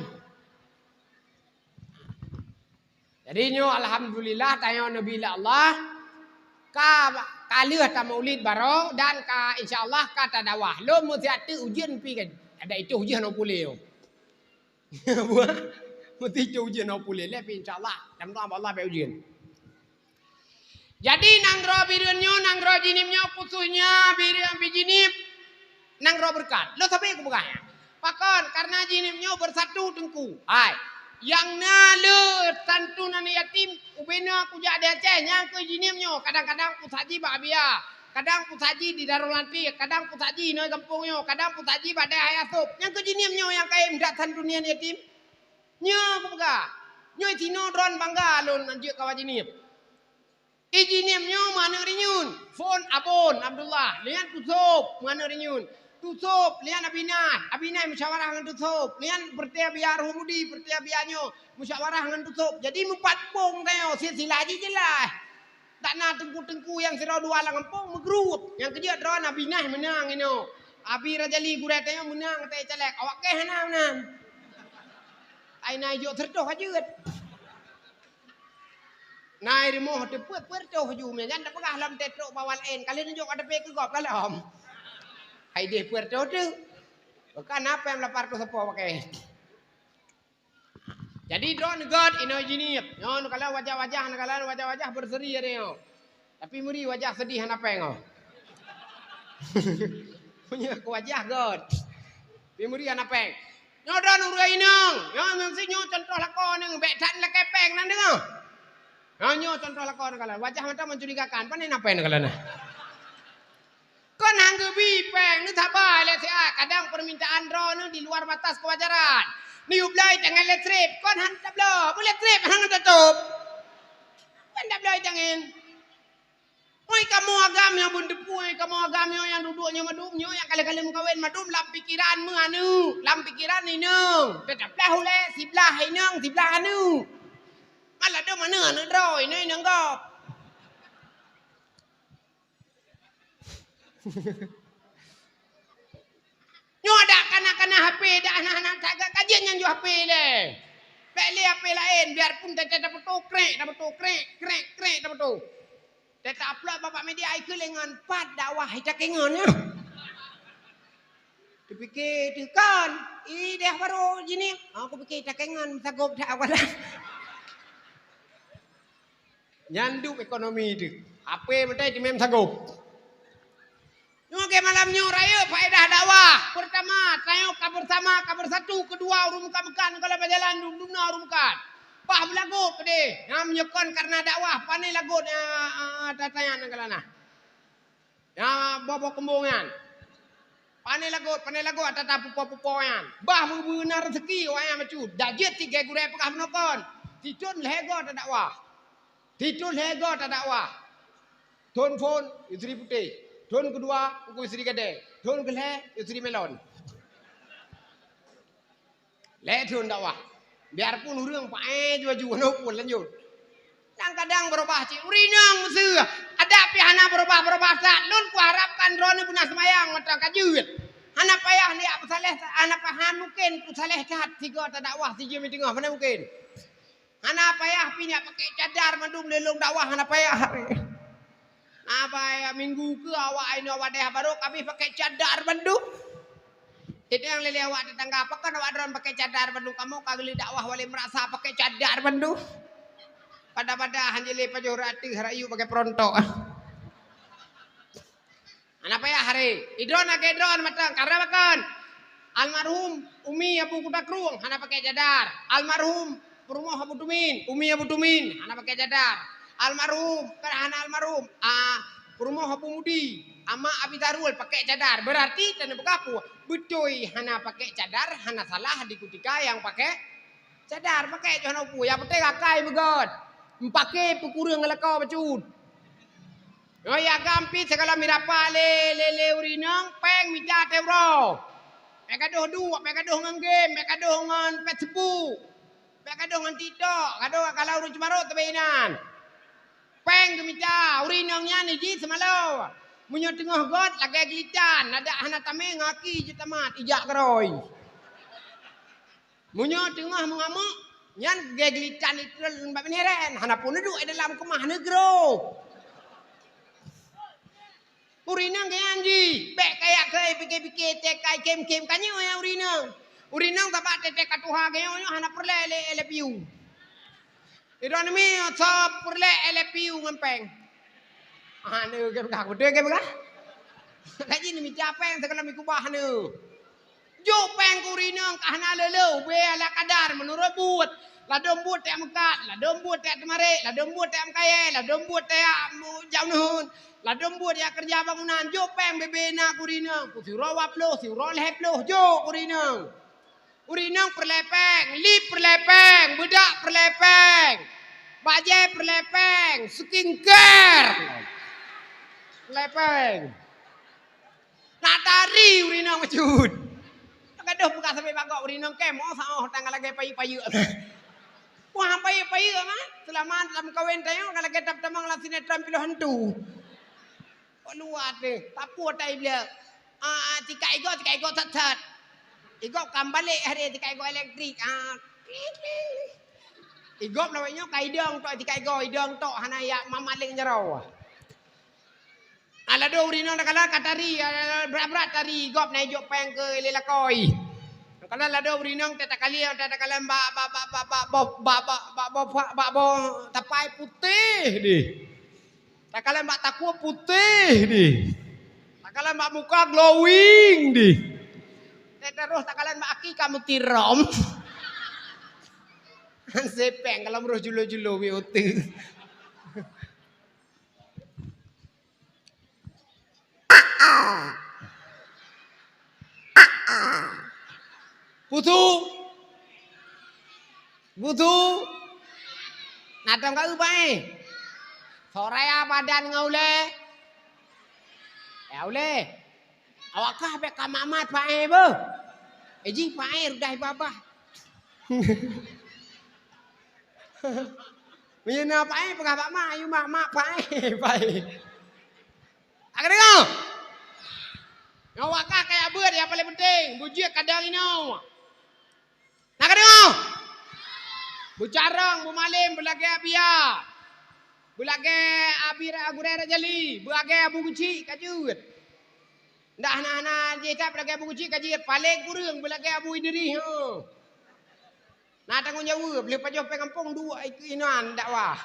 Jadi nyo alhamdulillah tayo Nabi Allah ka leuh ta maulid baro dan ka insyaallah ka tadawah. Lo mesti ada ujian pi kan. Ada itu ujian no pulih. Buah mesti itu ujian no pulih le pi insyaallah. Dan doa Allah be ujian. Jadi nangro birunyo nangro jinimnyo khususnya birun bijinip nangro berkat. Lo sampai ku bukan. Pakon karena jinimnyo bersatu tengku. Hai. Yang nalu santunan yatim ubena kujak dia Aceh yang ke jinimnyo kadang-kadang pusaji bak abia, kadang pusaji di Darul Lanti, kadang pusaji noi kampungnya, kadang pusaji badai ayasup. Yang ke jinimnyo yang kaim dak santunian yatim. Nyo buka. Nyo tino dron bangga lon anjuk kawan jinim. Jinimnyo mana rinyun? Fon abon Abdullah, lian tusup mana rinyun? Tusup, lian abinai musyawarah dengan tusup. Lian bertia biar humudi, bertia biarnya musyawarah dengan tusup. Jadi empat pung tayo, sila aja jelas. Tak nak tengku-tengku yang sira dua lang kampung megrut. Yang kedua drone abinai menang ino. Abi Rajali gurai tayo menang tayo celek. Awak ke hanam nam. Ai nai jo terdoh aja. Nai remoh te puat doh ju me jan dak pegah lam tetrok bawal en. Kali nunjuk ada pe ke gop lah om. Hai dia puerto tu. Bukan apa yang lapar tu sepo pakai. Jadi drone god ino jinip. Nyon kalau wajah-wajah berseri ada. Tapi muri wajah sedih apa ngo. Punya wajah god. Tapi muri apa? Nyo drone urai nang. Nyo mesti nyo contoh lakon nang bek tan lakai peng nan dengo. Nyo contoh lakon kalau wajah mata mencurigakan. Panen apa yang kalau nah? Kon hanggebi peng ni sabar le sia kadang permintaan drone di luar batas kewajaran. Ni ublai jangan letrip kon han tablo boleh trip hang tutup. Kan dak blai jangan. Oi kamu agamnya bundepu kamu agamnya yang duduknya madumnya yang kali-kali mengkawin madum lam pikiran mu anu, lam pikiran ni nang. Tetap dah le sebelah inang sebelah anu. Malah dah mana anu droi ni nang gop. Nyo ada kana-kana HP dah anak-anak tagak kajian yang ju HP le. Beli HP lain biarpun tete dapat krek dapat krek dapat tu. Tete upload bapak media ai ke lengan pat dakwah hita kengon ya. Dipikir tu kan, dah baru gini. Aku pikir tak kengon sagop dak awal. Nyanduk ekonomi tu. HP mentai di mem sagop. Oke malamnya raya faedah dakwah. Pertama, tayo bersama, bersatu. Kedua, urumkan-kan kalau berjalan dumna urumkan. Bah belagut tadi. Yang menyekon karena dakwah, pandai lagut tatayan kalana. Ya bobo kembungan. Pandai lagut tata pupo-pupoan. Bah benar rezeki orang macu. Dajet tiga gurai pekah menokon. Titun lego tak dakwah. Titun lego tak dakwah. Ton phone istri putih. Don kedua, aku istri gading. Don kelih, istri melon. Leh don dakwah. Biarpun urang pae baju no pun lanjut. Kadang-kadang berubah cik. Urinang mesti. Ada pihana berubah saat. Lun ku harapkan drone punah semayang macam kajut. Hana payah ni apa saleh, hana paham mungkin ku saleh kat tiga tak dakwah tiga mi tengah mana mungkin. Hana payah pinya pakai cadar mandum lelong dakwah hana payah. Apa ya minggu ke awak ini awak dah baru kami pakai cadar bandung. Itu yang lele awak tetangga apa kan awak drone pakai cadar bandung kamu kageli dakwah wali merasa pakai cadar bandung. Pada hanjeli pajorati harayu pakai pronto. Apa ya hari? Idron pakai drone matang karena makan. Almarhum Umi Abu Kudakrung hana pakai cadar. Almarhum Perumoh Abu Tumin, Umi Abu Tumin hana pakai cadar. Almarhum, kan almarhum. Perumoh Abu Mudi, ama Abi Darul pakai cadar. Berarti tanah bekapu. Betul hana pakai cadar, hana salah di kutika yang pakai cadar. Pakai jono pu. Yang penting akai begot. Pakai pukurang ngelakau bacun. Oh ya gampi segala mirapa le urinang peng mija tewro. Pekadoh dua, pekadoh ngan game, pekadoh ngan Facebook. Pekadoh ngan TikTok, kadoh kalau urus marot tebeinan. Peng gemita urinangnya ni ji semalau. Munyo tengah got lagi gelitan, ada anak tameng ngaki je tamat ijak keroi. Munyo tengah mengamuk, nyan gelitan itu lembab neren, hana pun duduk dalam kemah negro. Urinang kaya anji, bek kayak kaya pikir-pikir tekai kem-kem kanyo ya urinang. Urinang tapak tetek katuha kaya hana perle ele piu. Iron mi so perle ele piu ngempeng. Anu ke bekah gede ke bekah. Kaji ni mi capeng segala mi kubah nu. Jo peng urinang kahana lelu be ala kadar menurut buat. La dombut tak mekat, la dombut tak temare, la dombut tak mkaya, la dombut tak jauh nuhun. La dombut ya kerja bangunan, jo peng bebena kurinang. Kusiro waploh, siro leheploh, jo kurinang. Urinang perlepeng, lip perlepeng, budak perlepeng. Bajai perlepeng, skincare. Perlepeng. Nak tari urinang macud. Kadoh buka sampai bagok urinang kemo sao tanggal lagi payu-payu. Wah payu-payu mah. Selama dalam kawin tayo kalau kita tamang la sinetron pilo hantu. Kok luar deh. Tapu tai bila. Tika ego tat. Ego kambalik hari tika ego elektrik. Ego lawanya kaidong tok tika ego idong tok hanaya mamaling jarau. Ala do urinang nakala katari berat-berat tari gop naik jok peng ke lelakoi. Kalau lado urinang tata kali mbak tapai putih di. Tak kalian mbak takwa putih di. Tak kalian mbak muka glowing di. Terus tak kalian mbak aki kamu tirom. Sepeng kalau meruh julo-julo wiutu. Butuh. Natang kau bae. Sore badan ngaule. Ya ule. Awak kah be kamamat bae be. Eji bae udah babah. Mina bae pegah pak mak ayu mak bae. Agak dengar. Awak kah kayak beut yang paling penting. Bujuk kadang ini. Nak dengar? Bucarang, bumalim, bulage abia. Bulage abira agurera jali. Bulage abu guci kajut. Dah anak-anak dia tak bulage abu guci kajut. Paling kurang bulage abu idri. Nah tanggung jawab. Beli pajoh pengampung dua inuan dakwah.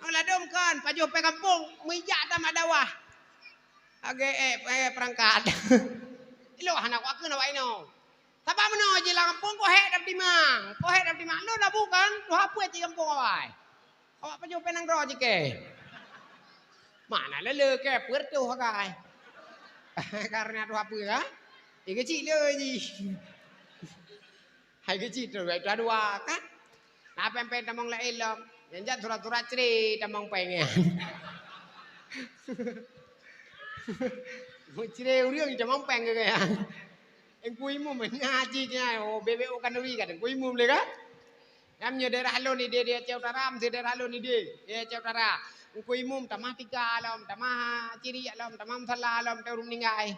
Olah dom kan. Pajoh pengampung. Mijak tamat dakwah. Age perangkat. Ilo anak aku nak ino. Tapi mana je lah kampung kau hek dapat dimang. Lo dah bukan. Lo apa je kampung awak? Awak pajuh penang roh je ke? Mana lele ke pertu hakai. Karena tu apa ya? Ike cik le je. Hai kecil tu baik dua kan? Nah pempen tamang la elom. Jangan surat-surat ceri tamang pengen. Cire uriang tamang pengen kan? Engkau imum ngaji nya, oh bebek kan uri kan? Engkau imum le kan? Namanya daerah halon ni dia cewek taram, daerah halon ni dia cewek taram. Engkau imum tamah tiga alam, tamah ciri alam, tamah salah alam, terum ninggai.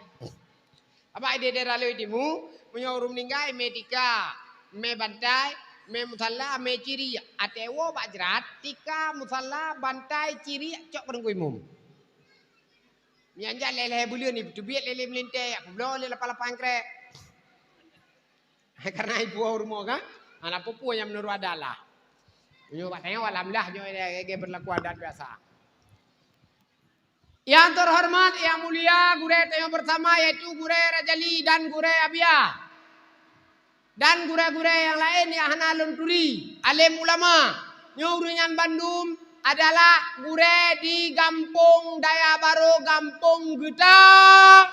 Apa ide daerah halon dimu? Punya urum ninggai medika, me bantai, me musalla, me ciri. Atewo bajrat, tika musalla, bantai, ciri, cok engkau imum. Nyanja lele bulian ni, tubiat lele melintai, aku belum lele pala pangkrek. Karena ibu rumah kan, anak pupu yang menurut adalah. Nyo katanya alhamdulillah nyo ini berlaku adat biasa. Yang terhormat, yang mulia, gure yang bersama yaitu gure Rajali dan gure Abia. Dan gure-gure yang lain yang hanalun turi, alim ulama. Nyo uringan Bandung adalah gure di Kampung Daya Baru, Kampung Getah.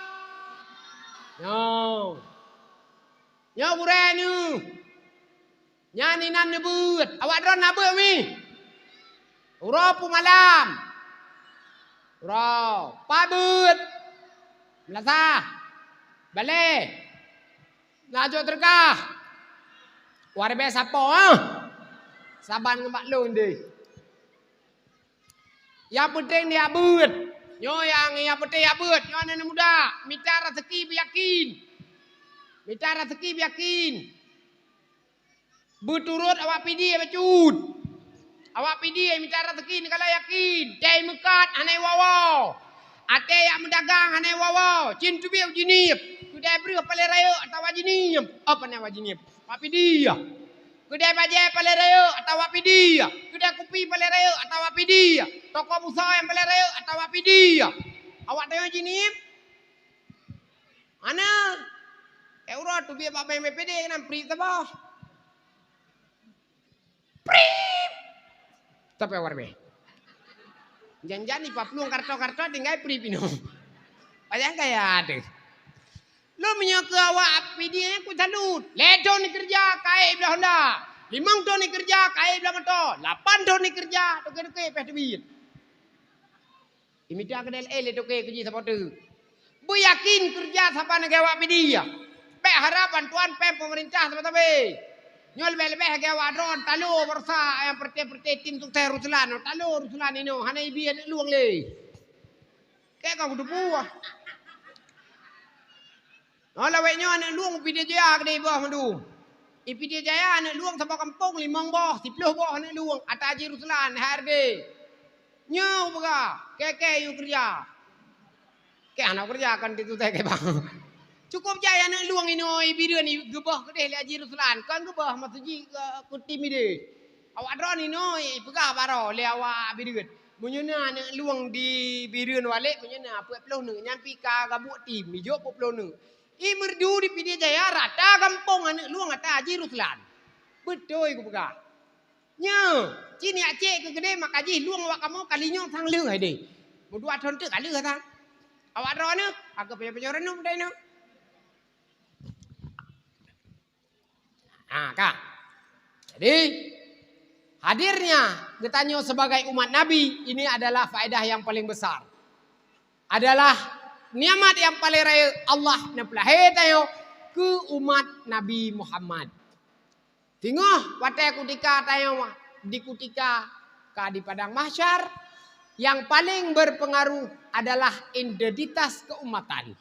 Nyo gure nu. Nyanyi nan nebut. Awak dron nabut mi. Uro pu malam. Bro, pabut. Melasa. Balik. Najo terkah. Warbe sapo Saban ngebak lun deh. Yang penting dia abut. Nyo yang penting abut. Nyo anak muda. Minta rezeki biyakin. Minta rezeki biyakin. Berturut awak pidi bacut. Awak pidi minta rezeki ni kalau yakin. Dai mekat hanai wawaw. Ate yang mendagang hanai wawaw. Cin tu biar jinip. Kudai beri pale raya atau wajinip. Apa ni wajinip? Awak pidi ya. Kedai bajai pale raya atau wapi dia. Kedai kopi pale raya atau wapi dia. Toko busa yang pale raya atau wapi dia. Awak tengok jinip. Mana? Euro tu biar bapak MPD kan pri tabah. Pri. Tapi warbe. Jangan ni papluang kartu-kartu tinggal pri pino. Bayang kaya ada. Lo menyaka awak api dia aku salut. 2 tahun ni kerja kaya belah Honda. 5 tahun ni kerja kaya belah motor. 8 tahun ni kerja toke-toke peh duit. Imita kedai le toke kerja supporter. Bu yakin kerja siapa nak awak api dia. Pe harapan tuan pe pemerintah sama-sama. Nyol lebih-lebih ke awak drone talo bersa yang perti-perti tim tu saya Ruslan. Talo Ruslan ini hanai biar luang le. Kayak kau kudu buah. Kalau weknya anak luang Pidijaya Jaya kedai bawah mandu. Pidijaya Jaya anak luang sampai kampung 5 bawah, 10 bawah anak luang. Ata Haji Ruslan HRD. Nyau bega, keke you kerja. Ke anak kerja kan itu teh ke bang. Cukup jaya anak luang ini biru ni gebah kedai Haji Ruslan. Kan gebah masuji ke tim ini. Awak drone ini pegah baro le awak biru. Munyuna anak luang di biru walik munyuna 40 nyampi ka gabuk tim hijau 40. Merdu di Pidijaya Jaya rata kampung anak luang ata Haji Ruslan. Betul aku pegah. Nya, cini acik ke gede mak haji luang awak kamu kalinya sang leu hai deh. Berdua tahun tu kali kata. Awak drone aku punya penyoran nu dai nu. Kak. Jadi hadirnya getanyo sebagai umat Nabi ini adalah faedah yang paling besar. Adalah nikmat yang paling raya Allah nepelahe tayo ke umat Nabi Muhammad. Tengok watai kutika tayo di kutika ka di padang mahsyar yang paling berpengaruh adalah identitas keumatan.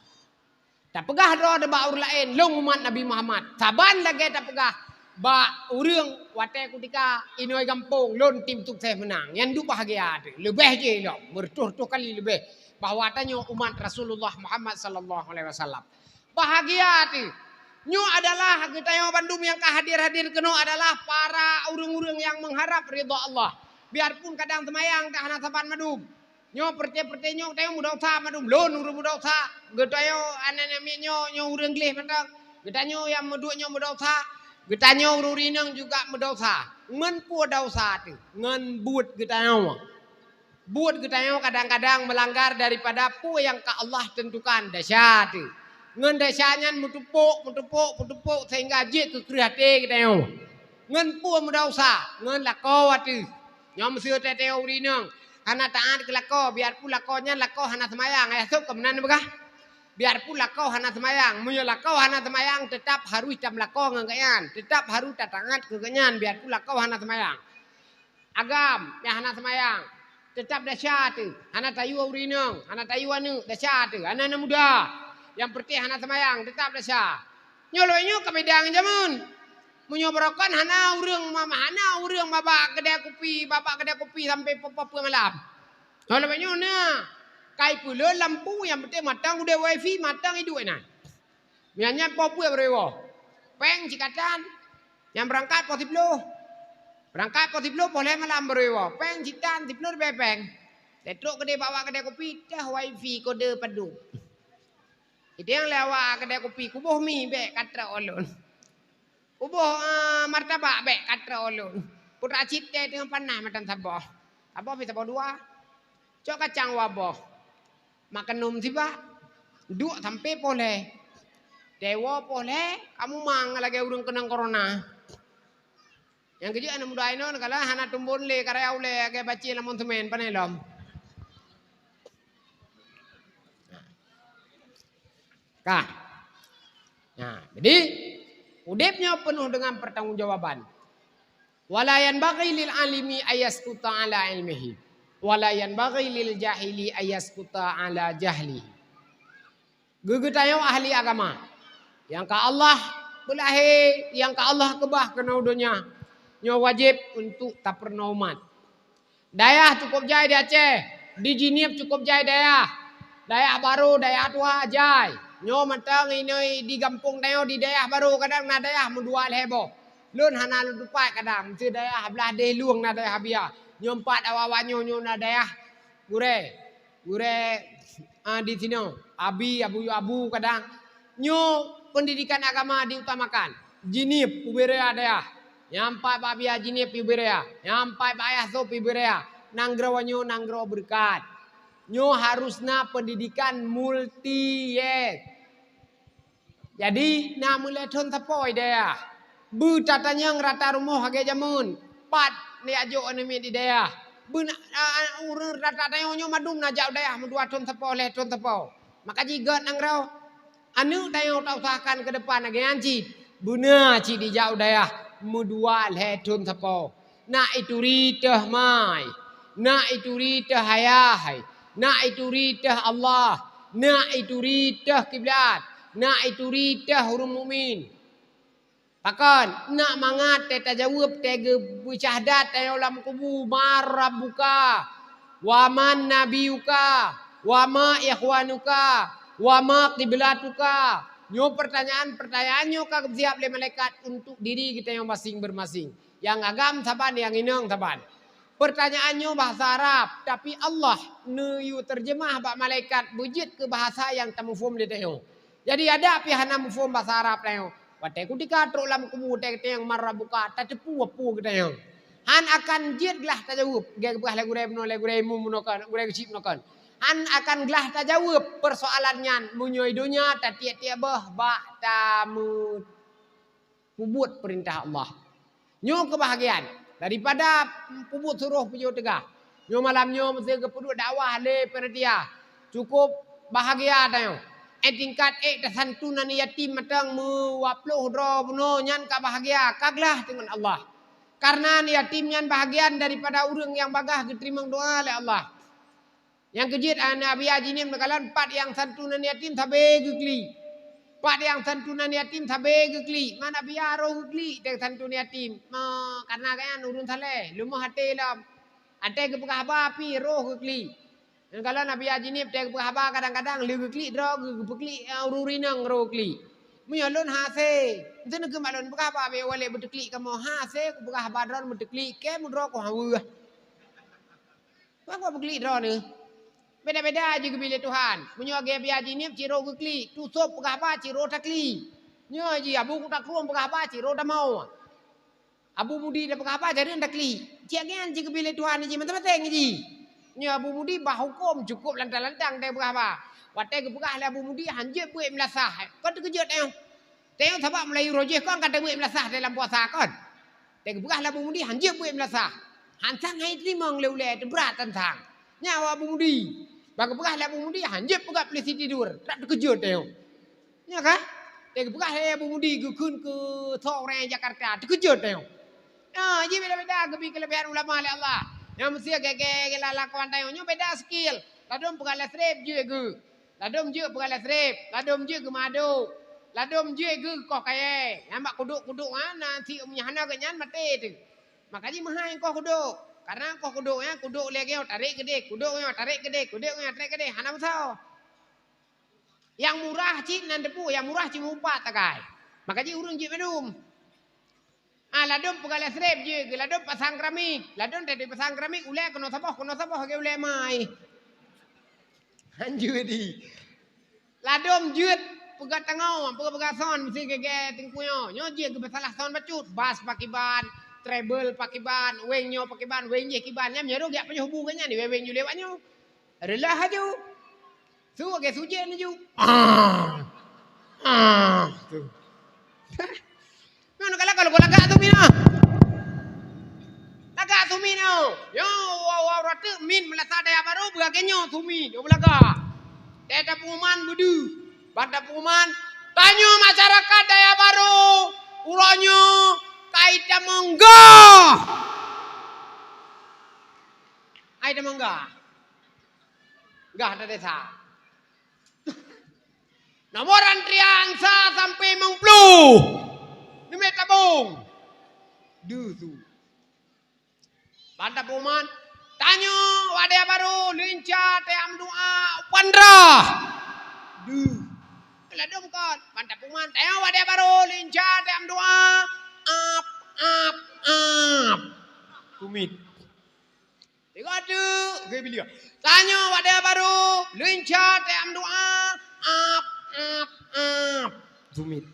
Tak pegah doa de ba urang lain long umat Nabi Muhammad. Saban lagi tak pegah ba urang watai kutika inoi kampung lon tim tuk saya menang. Yang du bahagia ada. Lebih je lo, bertuh-tuh kali lebih. Bahwa tanya umat Rasulullah Muhammad sallallahu alaihi wasallam. Bahagia tu. Nyo adalah kita yang Bandung yang hadir-hadir keno adalah para urang-urang yang mengharap ridha Allah. Biarpun kadang semayang tak hana saban madum. Nyo perti-perti nyo tayo muda usaha madum. Lon urang muda usaha. Getayo anak nyo urang gleh mentang. Getanyo yang meduknya muda usaha. Getanyo ururinang juga muda usaha. Ngen pu da usaha tu. Ngen but getanyo. Buat kita kadang-kadang melanggar daripada pu yang ke Allah tentukan dahsyat. Ngan dahsyatnya mutupuk sehingga jik ke kreatif kita yo. Ngan pu muda usah, ngan lako atu. Nyom seur tete urinang. Karena taat ke lako, biarpun lakonya lako hana semayang. Esok kemenan begah. Biarpun lako hana semayang, munyo lako hana semayang tetap harus jam lako ngangkayan. Tetap harus tatangat kegenyan biarpun lako hana semayang. Agam yang hana semayang. Tetap dahsyat tu. Anak tayu urinang, anak tayu anu dahsyat tu. Anak muda yang perti hana semayang tetap dahsyat. Nyolonyo ke bedang jamun. Menyobrokan hana urang mama hana urang babak kedai kopi sampai papa malam. Nyolonyo na kai pula lampu yang penting matang udah wifi matang hidup enak. Mianya popu ya berewo. Peng cikatan yang berangkat posiblo. Berangkat po tiplo boleh malam berewo. Peng citan tiplo bepeng. Tetruk kedai bawa kedai kopi dah wifi kode padu. Itu yang lewat kedai kopi kubuh mi bek katra olon. Kubuh martabak bek katra olon. Putra cite dengan panah macam sabah. Sabah bisa bawa 2. Cok kacang waboh. Makan num tiba. Duk sampai boleh. Dewa boleh. Kamu mang lagi urung kena corona. Yang kerja anak muda ini kalau hana tumbun le karya ule ke baci lamun semen panelom. Kah? Nah, jadi udipnya penuh dengan pertanggungjawaban. Wala yanbaghi lil alimi ayaskuta ala ilmihi. Wala yanbaghi lil jahili ayaskuta ala jahlihi. Gegetayo ahli agama. Yang ka Allah belahi, yang ka Allah kebah kena udunya. Nyo wajib untuk tak pernah umat. Dayah cukup jai di Aceh. Di Jinip cukup jai dayah. Dayah baru, dayah tua jai. Nyo matang ini di kampung tayo di dayah baru kadang na dayah mendua lebo. Lun hana lu dupai kadang. Mesti dayah belah deh luang na dayah biar. Nyo empat awawanyo nyo na dayah. Gure di sini. Abi, abu kadang. Nyo pendidikan agama diutamakan. Jinip, uberea dayah. Nyampai babia jinip uberea. Nyampai bayah sop uberea. Nanggrawanyo nanggro berkat. Nyo harusnya pendidikan multi yes. Jadi na mulai thon tapoi daya. Bu tatanya ngerata rumah hage jamun. Pat ni ajo anime di daya. Bu urang rata tayo nyo madum na jau daya mendua thon tapo le thon tapo. Maka jigat nangrau. Anu tayo tak usahakan ke depan lagi anci. Buna ci di jau daya mendua le thon tapo. Na itu ritah mai. Na itu ritah hayahai. Na itu ritah Allah. Na itu ritah kiblat. Na itu ritah huruf mukmin. Takkan nak mangat teta jawab tega bersyahdat dalam kubur marabuka. Wa man nabiyuka. Wa ma ikhwanuka. Wa ma qiblatuka. Nyo pertanyaan-pertanyaannya kak siap oleh malaikat untuk diri kita yang masing-masing. Yang agam saban, yang inang saban. Pertanyaannya bahasa Arab, tapi Allah yu terjemah bak malaikat bujit ke bahasa yang tamu faham dia tahu. Jadi ada pihak nak faham bahasa Arab tahu. Watai ku dikatrok lam kubu teh yang marah buka tak cepu apa kita tahu. Han akan jid gelah tajawab. Gaya belah lagu rebno lagu remu munokan, lagu cip munokan. Han akan gelah tajawab persoalannya munyoi dunia tak tiap-tiap bak tamu kubut perintah Allah. Nyo kebahagiaan. Daripada pubut suruh pujuk tegah. Nyo malamnya mesti ke puduk dakwah le perdia. Cukup bahagia tayo. Tingkat santunan yatim matang muwapluh dro buno nyan ka bahagia. Kaglah dengan Allah. Karena yatim nyan bahagian daripada urang yang bagah diterima doa oleh Allah. Yang kejit Nabi Haji ni mengatakan 4 yang santunan yatim sabe gegli. Pak yang santunan yatim sabe gegli. Mana biar roh gegli teng santunan yatim. Karena kan urun saleh, lumah hati lam. Ate ke pekah api roh gegli. Dan kalau Nabi Haji ni teng pekah kadang-kadang le gegli dro gegli ururinang roh gegli. Menyalun hase. Itu nak kemalun pekah be wale betekli kamu hase ku pekah dron betekli ke mudro ko hawa. Apa begli dro ni? Beda-beda aja kebilik Tuhan. Punya gabi haji ni ciro gekli. Tusuk pegah apa ciro takli. Nyo haji abu ku tak ruang pegah apa ciro dah mau. Abu mudi dah pegah apa jadi ndak kli. Ciagan ji kebilik Tuhan ji menteng ji. Nyo abu mudi bah hukum cukup lantang-lantang dah pegah apa. Watai ke pegah abu mudi hanjep buat melasah. Kau terkejut tengok. Tengok sebab Melayu rojeh kau kata buat melasah dalam puasa kan. Tengok pegah abu mudi hanjep buat melasah. Hansang hai terima ngleule berat tentang. Nyawa abu mudi. Bagi pegah Abu Mudi hanjep pegah polisi tidur. Tak terkejut tengok. Ya kan? Tengok pegah Abu Mudi gukun ke sore Jakarta. Terkejut tengok. Nah, jadi beda-beda kelebihan ulama oleh Allah. Yang mesti ke lakuan tengoknya beda skill. Ladom pegah lesrep je ke. Ladom je pegah lesrep. Ladom je ke madu. Ladom je ke kau kaya. Yang mak kuduk-kuduk nanti umnya hana kenyan mati tu. Makanya mahal kau kuduk. Karena kau kuduknya kuduk lagi tarik gede, kuduknya tarik gede, kuduknya tarik gede. Hana besar. Yang murah cik nan depu, yang murah cik mupat takai. Makanya urung cik minum. Ladom pegah lesrep je, ladom pasang keramik, ladom tadi pasang keramik, ulai kena sabah ke ulai mai. Hanju di. Ladom jut pegah tengau, pegah son mesti ke tingkuyo. Nyo je ke salah son bacut, bas pakiban. Treble pakai ban, wengnya pakai ban, wengnya kiban, nya menyeru gak punya hubungannya ni weng ju lewatnya. Relah aja. Su ke sujen ju. Tu. Mana kalau lagak tu mina. Lagak tu mina. Yo rata min melasa daya baru begakenyo tu min, yo lagak. Teta puman budu. Pada puman, tanya masyarakat daya baru, uronyo kaita monggo. Aida monggo. Gah ada desa. Nomor antrian sa sampai Mengplu. Demi tabung. Dusu. Pada puman, tanya wadah baru, lincah, team doa, pandra. Duh. Ladum kan, pada puman, tanya wadah baru, lincah, team doa, up. Kumit. Tengok tu, gue bilang. Tanya wadah baru, lincah, team doa, up. Kumit.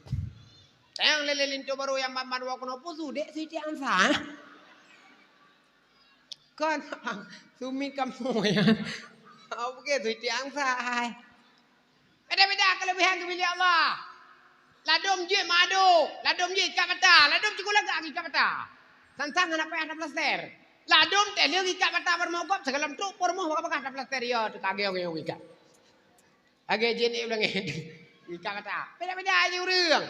Tayang lele linto baru yang mampan waktu nopo sudah sih tiang sah. Kan, sumit kamu ya. Apa ke tu tiang sah. Beda-beda kelebihan kebilik Allah. Ladum je madu, ladum je ikat mata, ladum cukup lagak ikat mata. Sansang anak payah 16 ter. Ladum teh liang ikat mata bermogop segala tu pormoh bakal 16 ter ya tu kage orang ikat. Age je ni ulang ikat mata. Beda-beda aja urang.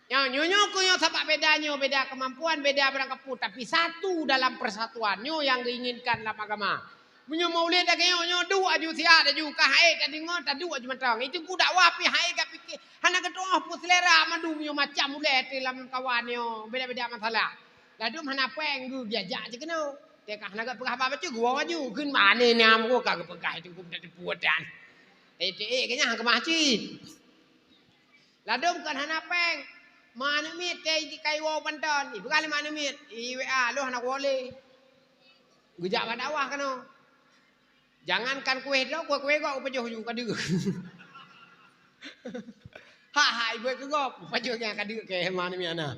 Nyo kunyo sebab bedanya, beda kemampuan, beda berangkaput, tapi satu dalam persatuan nyo yang diinginkan dalam agama. Munyo maulid dak nyo dua aju sia aju ka haid tadi ngot adu aju matang. Itu ku dak wapi haid gak pikir hana ketua pu selera madu munyo macam mulai dalam kawan nyo, beda-beda masalah. Ladum hana peng gu biajak je keno. Dia kah nak pegah apa baca gua aju keun mane nam ku kagak pegah itu ku dak puadan. Kenya ke masjid. Ladum kan hana peng mana mit kai wo panton. Ibu kali mana mit? IWA lu anak wole. Gujak pada awah kano. Jangankan kue itu, kue kok pejuh juga kadu. Ibu ke gop, pejuhnya kadu ke mana miana.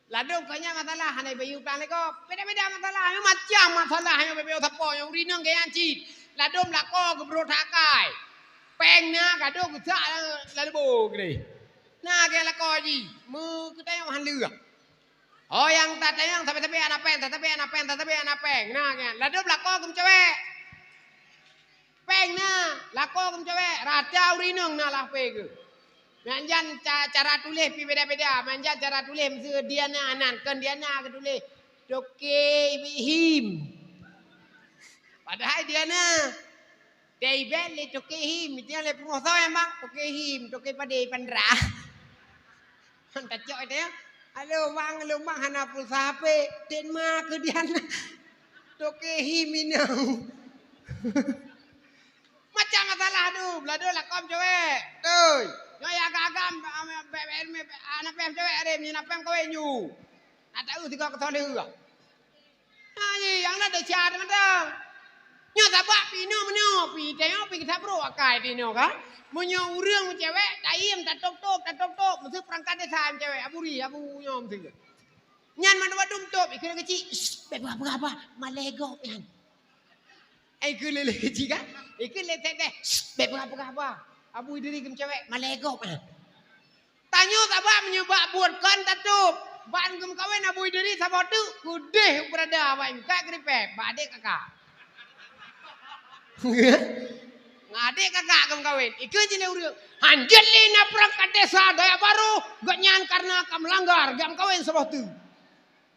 Ladum kanya masalah, hanai bayu plan lekop. Beda-beda masalah, macam masalah yang bayu tapo yang rinang kayak ancit. Ladum lako gebro takai. Pengna kadu gujak lalu gede. Nah kayak lako ji, mu kita yang handu. Oh yang tak yang tapi anak peng. Nah kan, ladum lako kum cewek. Peng na, lako kum cewek, raja urinung na lah peg. Manjan cara tulis pi beda-beda, manjan cara tulis mesti dia na anan, kan dia na ke tulis. Toke him. Padahal dia na. Daibel le toke him, dia le promoso yang bang, toke him, toke pade pandra. Hantar cok dia. Halo bang hana pulsa HP, Denmark ke dia na. Toke him inang. Macam masalah tu, belado lakom cewek. Tuh, nyoi agak-agak anak pem cewek ada, anak pem kau enyu. Nak tahu tiga ketoleh juga. Nah ni, yang nak ada cara macam. Nyo sabak pino menyo, tengok kita bro akai tino kan. Menyo urang cewek, taim tak tok, mesti perangkat desa cewek, abu nyom tu. Nyan mana wadum top, ikut kecil. Apa? Malego kan. Ikut lele kecil kan. Ikut lele teh. Apa? Abu diri kem cewek, malego kan. Tanyo sabak menyebab buat kan tatup. Ban kem kawin abu diri sabak tu, kudeh berada apa imka gripe, badek kakak. Ngadik kakak kamu kawin. Ikut je urang. Hanjel lina perangkat desa daya baru. Gak nyan karena kamu langgar. Gak kawin sebab tu.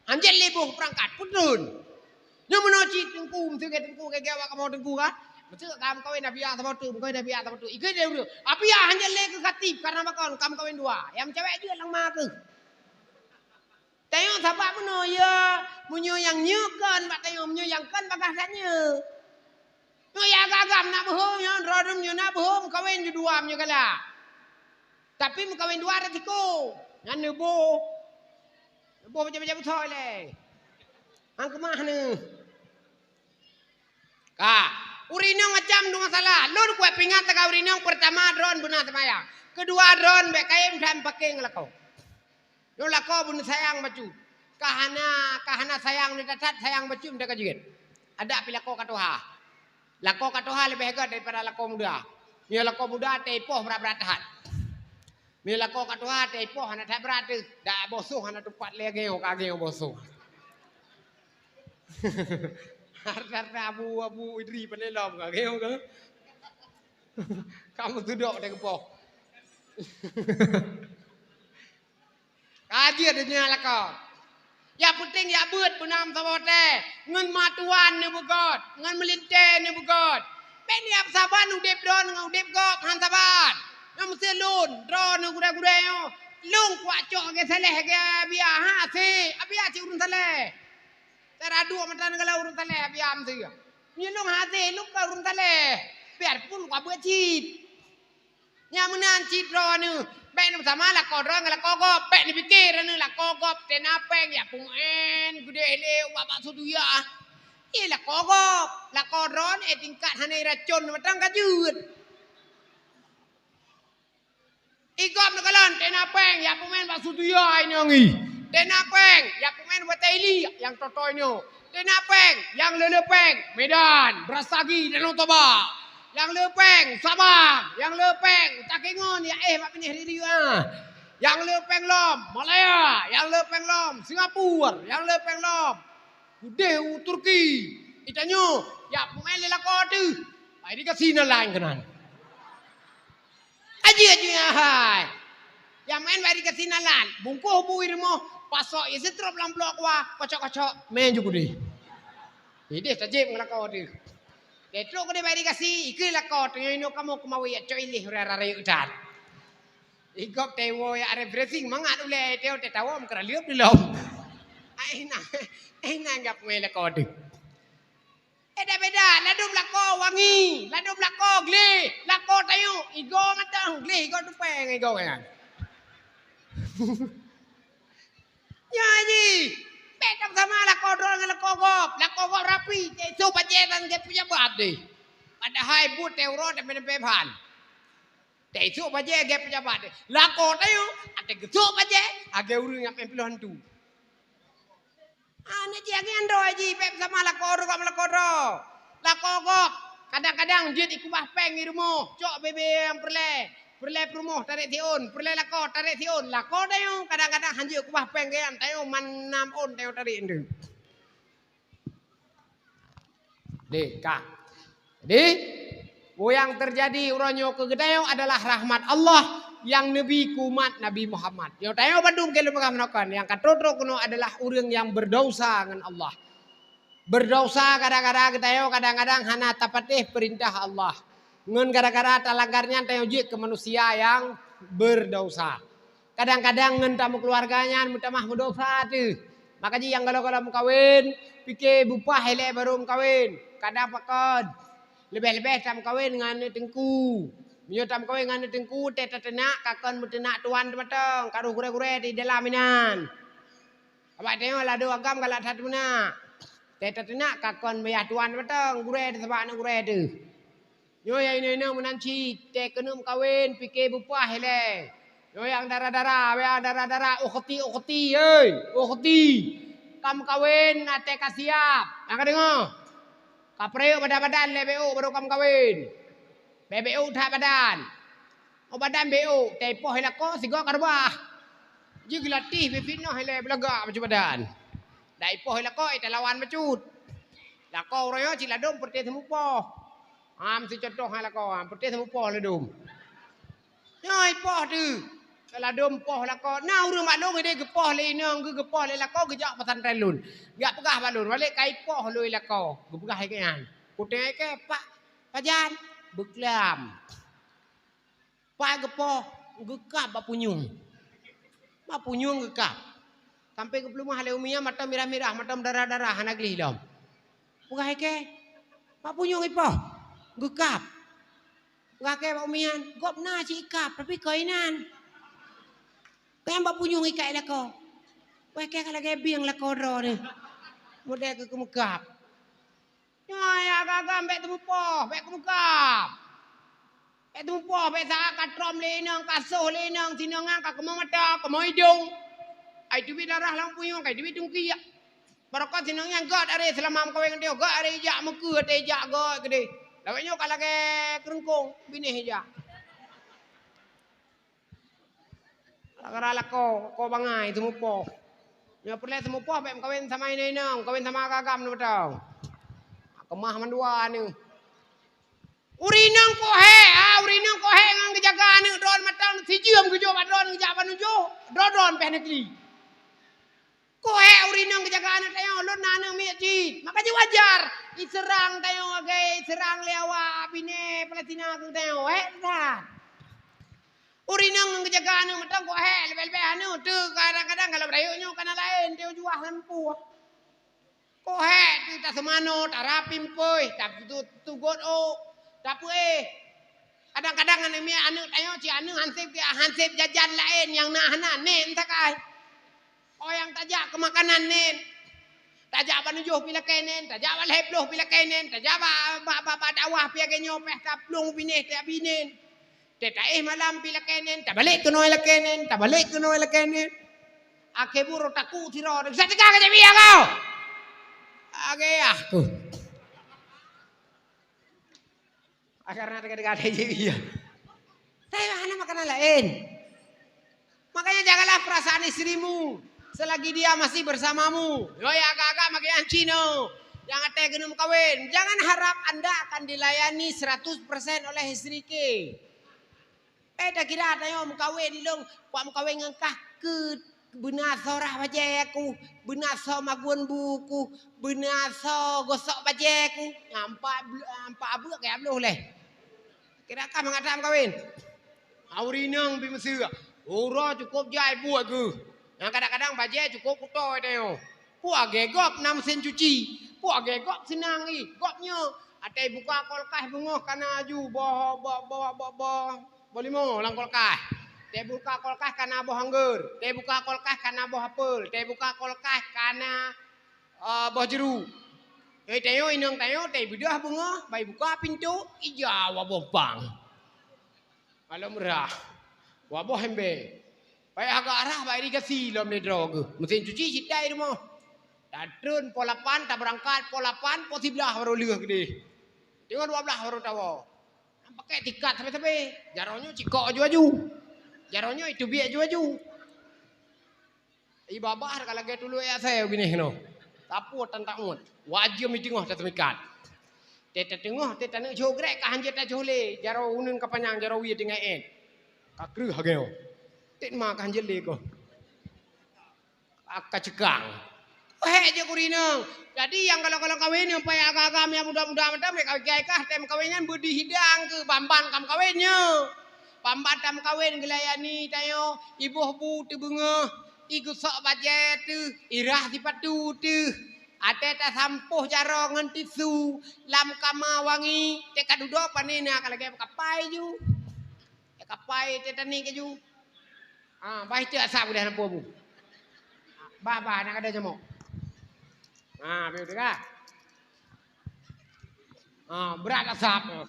Hanjel libuh perangkat. Putun. Nyo menoci tengku. Mesti tengku. Kayak kamu tengku kan. Mesti kamu kawin nabiya sebab tu. Kawin nabiya sebab tu. Ikut je urang. Apa ya hanjel le ke katib. Karena bakal kamu kawin dua. Yang cewek juga lang mak. Tengok sebab mana ya. Munyo yang nyukan. Tengok munyo yang kan bagasannya. No ya gagam nak bohong ya, rodum yo nak bohong kawin ju dua mnyo kala. Tapi mu kawin dua resiko. Ngan nebo. Nebo macam-macam betul le. Hang kemah ni. Ka, urinong macam tu masalah. Lur kuat pingat tak urinong pertama drone buna semayang. Kedua drone bek kaim dan pakai ngelakau. Yo lakau bun sayang bacu. Kahana sayang ni tatat sayang bacu ndak kajit. Ada pilako katoha. Lako katoha lebih hebat daripada lako muda. Ni lako muda tepoh berat-beratan. Ni lako katoha tepoh anak tak berat tu. Dak bosuh anak tempat lagi kage bosuh. Harta abu idri penelom kage ke. Kamu duduk deh kepo. Kaji ada nyala kau. Ya penting ya buat benam sabote. Ngan matuan ni bugot. Ngan melinte ni bugot. Beni ap saban udep don ngau udep gop han saban. Ngam mesti lun drone gure-gure yo. Lung kuat cok ke seleh ke biar ha si. Biar si urun seleh. Teradu matan kalau urun seleh biar am si. Ni lung ha si lung ka urun seleh. Biar pun kuat buat cit. Nya menan cit drone. Bek ni sama lah kau drone lah kau gop. Bek ni pikir ni lah kau gop. Tenapeng ya pungen gede le wabak sudu ya. Lah kau gop. Lah kau drone tingkat hanai racun matang kajut. Igop nak kalan tenapeng ya pemain bak sudu ya ini ngi. Tenapeng ya pemain buat Taili yang totoinyo. Tenapeng yang lelepeng Medan, Brastagi dan Toba. Yang lepeng Sabang, yang lepeng Takengon ya mak pinih diri Yang lepeng Lom Malaya, yang lepeng Lom Singapura, yang lepeng Lom Udah Turki. Itanyo ya pemain lela kode. Ai di kasino lain kenan. Aji hai. Yang main bari kasino lan. Bungkuh bui mo pasok ya setrop lamplok wa kocok-kocok main juga deh. Ini tajib ngela kode. Ketro ko de bari kasi ikil lakot ngono kamu kumawi ya coilih rara-rara udan. Igop tewo ya are dressing mangat ule teo te tawom kra liup di lom. Ai na ngap ngela kode. Beda-beda ladum lako wangi, ladum lako gle, lako tayo igo matang gle igo tupeng igo kan. Ya ji. Petam sama lako drone lako gop rapi, so pajetan ke punya bat deh. Padahal but euro te penepepan. Te so paje ke punya bat deh. Lako tayo ate geso paje age urang yang emplohan tu. Ane jiang ando aji pep sama lako ro. Lako gop kadang-kadang dia ikubah peng irumo, cok bebe yang perle perumoh tarik tiun, perle lako tarik tiun. Lako tayo kadang-kadang hanjir ikubah peng gean tayo manam on tayo tarik ndu. Kak. Jadi, yang terjadi uronyo kegedayo adalah rahmat Allah yang Nabi kumat Nabi Muhammad. Yo tayo Bandung kelo mengamokan yang katotro kuno adalah urang yang berdosa dengan Allah. Berdosa kadang-kadang hana tapatih perintah Allah. Ngun gara-gara talanggarnya tayo jik ke manusia yang berdosa. Kadang-kadang ngen tamu keluarganya mutamah berdosa tu. Makanya yang kalau kawin pikir bupah hele baru kawin. Kadang pakod. Lebih-lebih tam kawin dengan tengku. Mio tam kawin dengan tengku teta tenak kakon mutenak tuan matang karu gure-gure di dalam minan. Apa tengok lah dua agam kalau satu nak. Teta tenak kakon bayar tuan matang gure di sebab nak gure tu. Yo yang ini menanci tek kenum kawin pikir bupah hele. Yo yang darah-darah ukhti ukhti. Kam kawin ate kasiap. Yang dengar. Kapreo badan LBU baru kam kawin. BBU tak badan. Oh badan BU tepoh helako sigo karbah. Ji gelatih befino hele belaga macam badan. Dai poh helako ite lawan macut. Lako royo ciladom perti semupoh. Am si contoh helako am perti semupoh ledum. Nyai poh tu. Ladom poh lako. Nah urang maklong ide gepoh le inang gepoh le lako gejak pesantren lun. Gak pegah balun balik kai poh lui lako. Gepegah kean. Kuteng ke Pak Jan beklam. Pak gepoh gekap bak punyung. Bak punyung gekap. Sampai ke pelumah le umia mata mirah-mirah, mata darah-darah anak lilom. Pegah ke bak punyung ipoh. Gekap. Pegah ke bak umian, gop na si ikap tapi kainan. Kaya mbak punyung ikai lako. Weh kaya kalagay biyang lako ro ni. Model ke kemukap. Ya agak-agak mbak temupoh. Mbak kemukap. Mbak temupoh. Mbak sa katrom lenang. Kasuh lenang. Sinangan kakemang mata. Kemang hidung. Ay duwi darah lang punyung. Kay duwi tungki ya. Barokah sinangan gak dari selama kawin dia. Gak dari ijak muka. Dari ijak gak gede. Lawaknya kalagay kerengkong. Binih ijak. Karala ko bangai semupoh. Ya perle semupoh pek kawin sama ini nang, kawin sama kakam nu betong. Kemah mandua ni. Urinang ko he ngang kejagaan ni don matang si jiam ke jo badon ke jaban jo. Dodon pe negeri. Ko he urinang kejagaan tayo lon nana mi ji. Makanya wajar diserang tayo agai serang lewa bine Palestina ke tayo dah. Urinang kejagaan matang ko he lebel-lebel anu tu kadang-kadang kalau berayunyo kana lain teu juah lempu. Ko he tu ta semano ta rapim poi ta tugot o tapi kadang-kadang ane mi anu tayo ci anu hansip jajan lain yang nah nen takai. Oh yang tajak ke makanan nen. Tajak banujuh pila kenen, tajak walhep loh pila kenen, tajak ba dakwah pia kenyo peh kaplung binih ta binen. Tetaih malam pila kenen, ta balik ke noi la kenen, Ake buru taku tiro, sa tega ka jabi kau. Ake aku. Karena dekat-dekat aja iya. Tapi mana makanan lain. Makanya jagalah perasaan istrimu selagi dia masih bersamamu. Yoi agak-agak makin Cino. Jangan genum kawin. Jangan harap Anda akan dilayani 100% oleh istri ke. Dah kira tayo mukawin dilong. Kuat mukawin ngengkah ke benaso rah bajeku, benaso maguan buku, benaso gosok bajeku. Nampak abu kayak abluh leh. Kira kah mengatakan kawin? Aurinang bi mesir. Ora cukup jai buat ke. Yang kadang-kadang baje cukup kutoy tayo. Puak gegop 6 sen cuci. Puak gegop senang i. Gopnya atai buka kolkah bengoh kana aju boh limo lang kolkah. Te buka kolkah kana boh anggur. Te buka kolkah kana boh apel. Te buka kolkah kana boh jeru. Tayo inang tayo te bidah bunga bai buka pintu ija waboh bang. Kalau merah waboh hembe. Bai agak arah bai dikasih lom ni droga. Mesin cuci sidai rumah. Tadrun polapan tak berangkat polapan po 11 baru liuh gede. Tengok 12 baru tahu. Pakai tikat sampai-sampai. Jaronyo cikok aju-aju. Jaronyo itu biak aju-aju. Ibabah kalau lagi dulu ya saya begini no. Tapu tantak mut. Wajib mitingoh tak temikat. Teta tengok teta nak jogrek ka hanjat tak jole. Jaro unun kapanyang jaro wi dengan en. Ka kru hageo. Tet ma ka hanjat le ko. Aka cekang. Je kurinang. Jadi yang kalau kawin yang payah agak-agak yang muda-muda macam mereka kah tem kawinnya budi hidang ke bamban kam kawinnya. Bamban tam kawin gelayani tayo ibuh bu tu bunga. Iku sok bajet tu irah di patu tu. Ate ta sampuh jaro ngan tisu lam kama wangi te kadudo panina kalau ke kapai ju. Kapai te tani ke ju. Baik tu asap dah nampu bu. Bah nak ada jemok. Betul kan? Berat asap.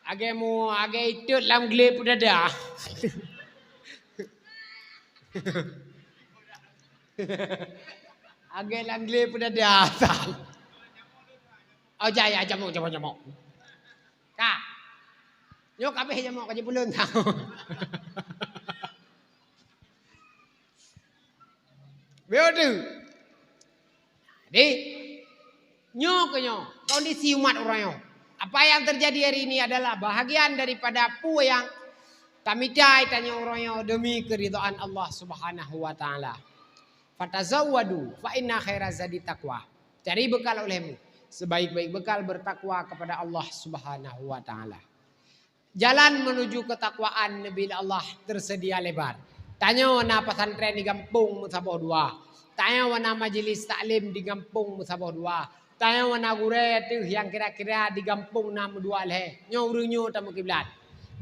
Agak itu lam gelap udah dah. Agak lam gelap udah dah asap. Oh jaya jamuk. Kak, nyok apa jamuk aja belum tahu. Betul. Jadi, kondisi umat orang. Apa yang terjadi hari ini adalah bahagian daripada apa yang kami tanya orang demi keridhaan Allah Subhanahu wa taala. Fatazawwadu fa inna khairaz zadi taqwa. Cari bekal olehmu. Sebaik-baik bekal bertakwa kepada Allah Subhanahu wa taala. Jalan menuju ketakwaan Nabi Allah tersedia lebar. Tanya wana pesantren di kampung Musabah 2. Tanya wana majelis taklim di kampung Musabah 2. Tanya wana gure tu yang kira-kira di kampung 62 leh. Nyo tamu kiblat.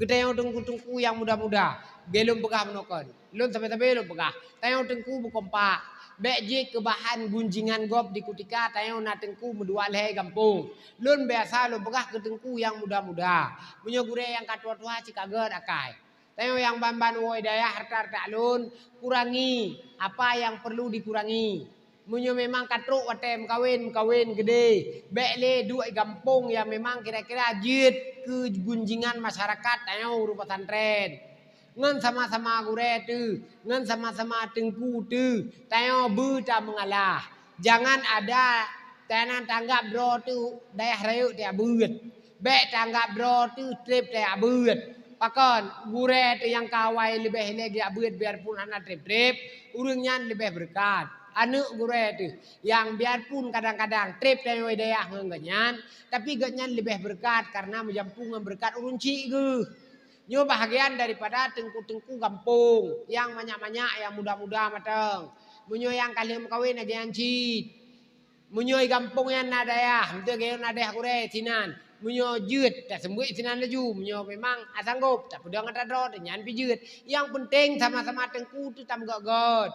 Gedaya tungku-tungku yang muda-muda. Belum pegah menokon. Lun sampai belum pegah. Tanya tengku bukompak. Bejik kebahan gunjingan gop di kutika. Tanya wana tengku medua leh kampung. Lun biasa lun pegah ke tengku yang muda-muda. Punya gure yang katua-tua cikager akai. Tayo yang bamban woi daya harta alun kurangi apa yang perlu dikurangi. Munyo memang katruk watem kawin gede. Bekle dua kampung yang memang kira-kira jit ke gunjingan masyarakat tayo rupa pesantren. Ngan sama-sama gure tu, ngan sama-sama tengku tu. Tayo berta mengalah. Jangan ada tanah tanggap bro tu daya rayu dia buat. Bek tanggap bro tu trip te abut. Pakon gure tu yang kawai lebih lagi abut biarpun anak trip urungnya lebih berkat. Anu gure tu yang biarpun kadang-kadang trip te wedayah ngengenyan tapi genyan lebih berkat karena menjampung berkat urun cik ge. Nyo bahagian daripada tengku-tengku kampung yang banyak-banyak yang muda-muda mateng. Munyo yang kalian kawin lagi cik. Munyo kampung yang nadayah, betul ke nadayah gure sinan. Munyo jut, tak sembuh sinan laju. Munyo memang asanggup, tak pedang ada nyan pi jut. Yang penting sama-sama tengku tu tam god.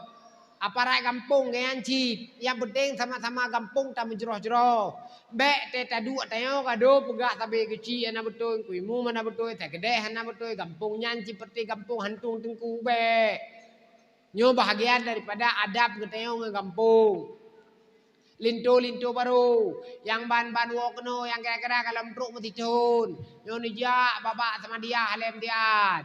Aparat kampung kayan cip. Yang penting sama-sama kampung tam menjeroh-jeroh. Bek te tadu tayo kado pegak tabe kecil ana betul kuimu mana betul tak kedeh ana betul kampung nyan seperti kampung hantung tengku bek. Nyo bahagian daripada adab ketayo nge kampung. Linto-linto baru yang ban-ban wokno yang kira-kira kalau truk mesti tun. Nyo nija babak sama dia halem tiat.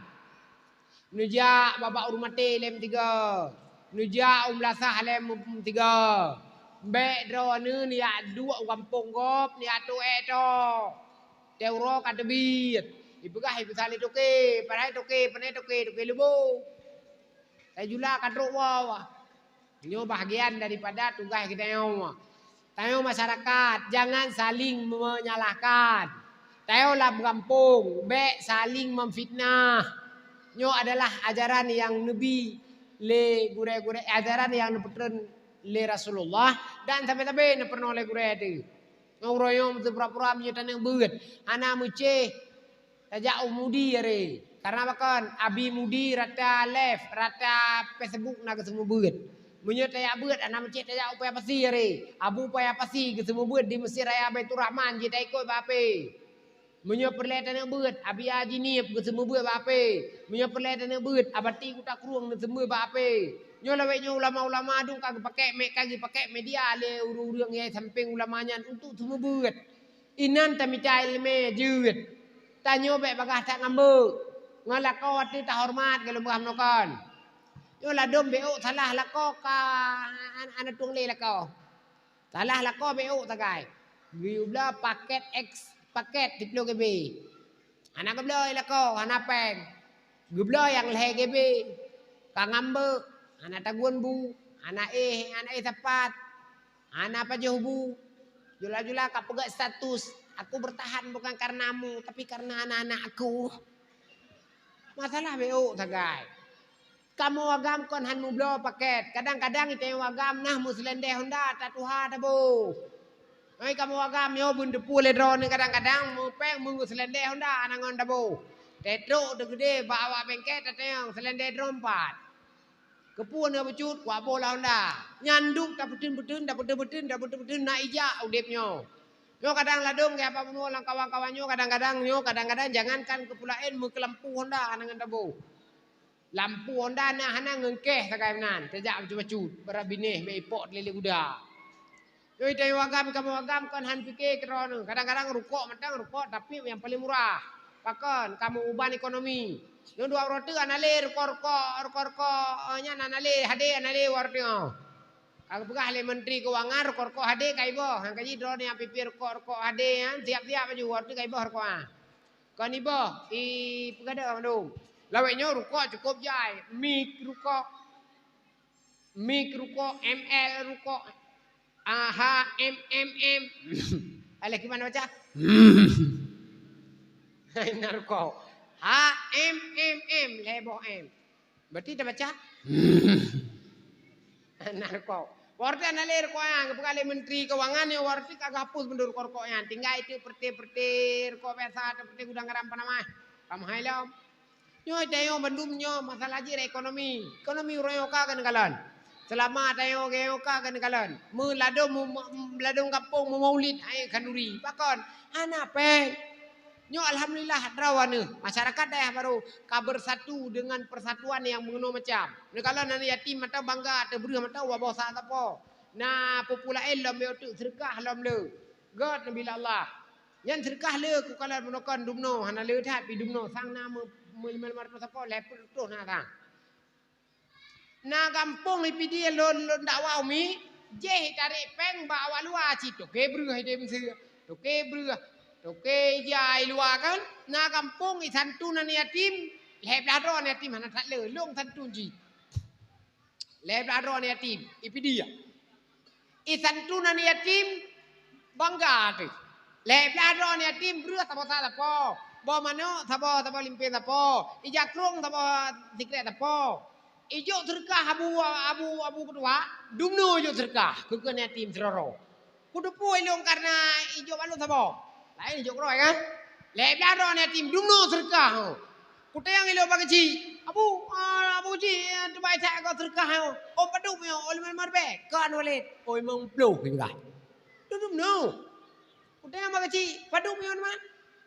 Nija babak urmate lem 3. Nija umlasa halem 3. Be dro ne ni dua kampung gop ni atu eto. Teuro kadebit. Ibegah ibu sali toke, parai toke, panai toke lebo. Tajula kadro wa. Ini bahagian daripada tugas kita yang tayo masyarakat jangan saling menyalahkan. Tayo lah kampung, be saling memfitnah. Nyo adalah ajaran yang Nabi le gure-gure ajaran yang nepetren le Rasulullah dan sampai-sampai nepetren oleh gure itu. Ngoroyo tu pura-pura menyetan yang beut. Ana muceh tajak umudi are. Karena bahkan abi mudi rata live, rata Facebook nak semua beut. Menyut saya buat anak mencet saya upaya pasi hari. Abu upaya pasi ke semua buat di Mesir Raya Baitur Rahman kita ikut bape. Menyut perlihatan yang buat abi haji ni ke semua buat bape. Menyut perlihatan yang buat abati ku tak keruang ke semua bape. Nyo laweknya ulama-ulama adung kagak pakai media le urang yang samping ulamanya untuk semua buat. Inan tamita ilme jeut. Tanyo bek bagah tak ngambek. Ngalakau tu tak hormat kalau bukan nokan. Yo lah dom beo salah lako ka anak tung le lako. Salah lako beo tagai. Giubla paket X paket diplo GB. Anak geblo lako anak peng. Geblo yang leh GB. Ka ngambe anak taguan bu, anak tepat. Anak apa bu. Jula-jula ka pegak status. Aku bertahan bukan karenamu tapi karena anak-anak aku. Masalah beo tagai. Kamu wagam kon han mublo paket. Kadang-kadang itu yang wagam nah muslende Honda tatuha tabo. Ai kamu wagam yo bun depu le drone kadang-kadang mu peng mungu selende Honda anangon tabo. Tetro de gede bawa bengket tateng selende drompat. Kepun yo becut kwa bola Honda. Nyanduk tak betun-betun na ija udepnyo. Yo kadang ladung ke apa pun lang kawan-kawannya kadang-kadang jangankan kepulain mu ke lampu Honda anangon tabo. Lampu Honda na hana ngengkeh sakai menan. Tejak macam-macam. Berabineh me ipok lele kuda. Yoi tayo wagam kamu wagam kan han fikir kerono. Kadang-kadang rukuk matang rukuk tapi yang paling murah. Pakon kamu uban ekonomi. Yo 2 roti anale rukuk nya anale hade anale wartio. Aku pegah le menteri keuangan rukuk hade kai boh. Hang kaji drone yang pipir rukuk hade yang siap-siap maju warti kai boh rukuk ah. Kon iboh i pegada mandum. Laweknya rukuk cukup jai. Mik rukuk ML rukuk HMMM. Aleh gimana baca? Ini rukuk HMMM leboh M. Berarti dah baca? Narko. Warti analir ko yang kepala menteri keuangan ya warti kagak hapus bendur korko yang tinggal itu perti ko biasa seperti gudang garam panamah. Kamu hailam. Nyo tayo bandum nyo masalah jir ekonomi uroyoka kan kalan. Selama tayo geoka kan kalan. Mu ladong kampung maulid ai kanuri. Pakon ana pe. Nyo alhamdulillah drawane masyarakat daerah baru bersatu dengan persatuan yang mengenal macam. Kalau nana yatim mata bangga terberuh mata wabah sa apa. Na populaen lam yo tu sedekah lam le. God nabi Allah. Yan sedekah le ku kalau menokon dumno hana le that pi dumno sang nama mulmar pasako leput tu na ta. Na kampung ipi dia lon dakwa umi je tarik peng bawa luar ci to ke beruh dem se. To ke beruh Oke jai luar kan. Na kampung i santu na yatim. Lep ladro na yatim hana tak le. Long santu ji. Lep ladro na yatim. Ipi dia. I santu na yatim. Bangga tu. Lep ladro na yatim. Beruah tabo tapo. Bo mano tabo limpe tapo. Ija krong tabo dikret tapo. Ijo terkah abu kedua. Dumno ijo terkah. Kukan yatim seroro. Kudu puai long karena ijo balu tabo. Lain ijo kroy kan. Lep ladro na yatim. Dumno terkah. Kutayang ilo bagaji. Abu ji tu baik tak kau terkah. Om padu punya oleh marbe. Kan walid. Oi mong blow gitu kan. Dudum no. Kutayang bagaji. Padu punya man.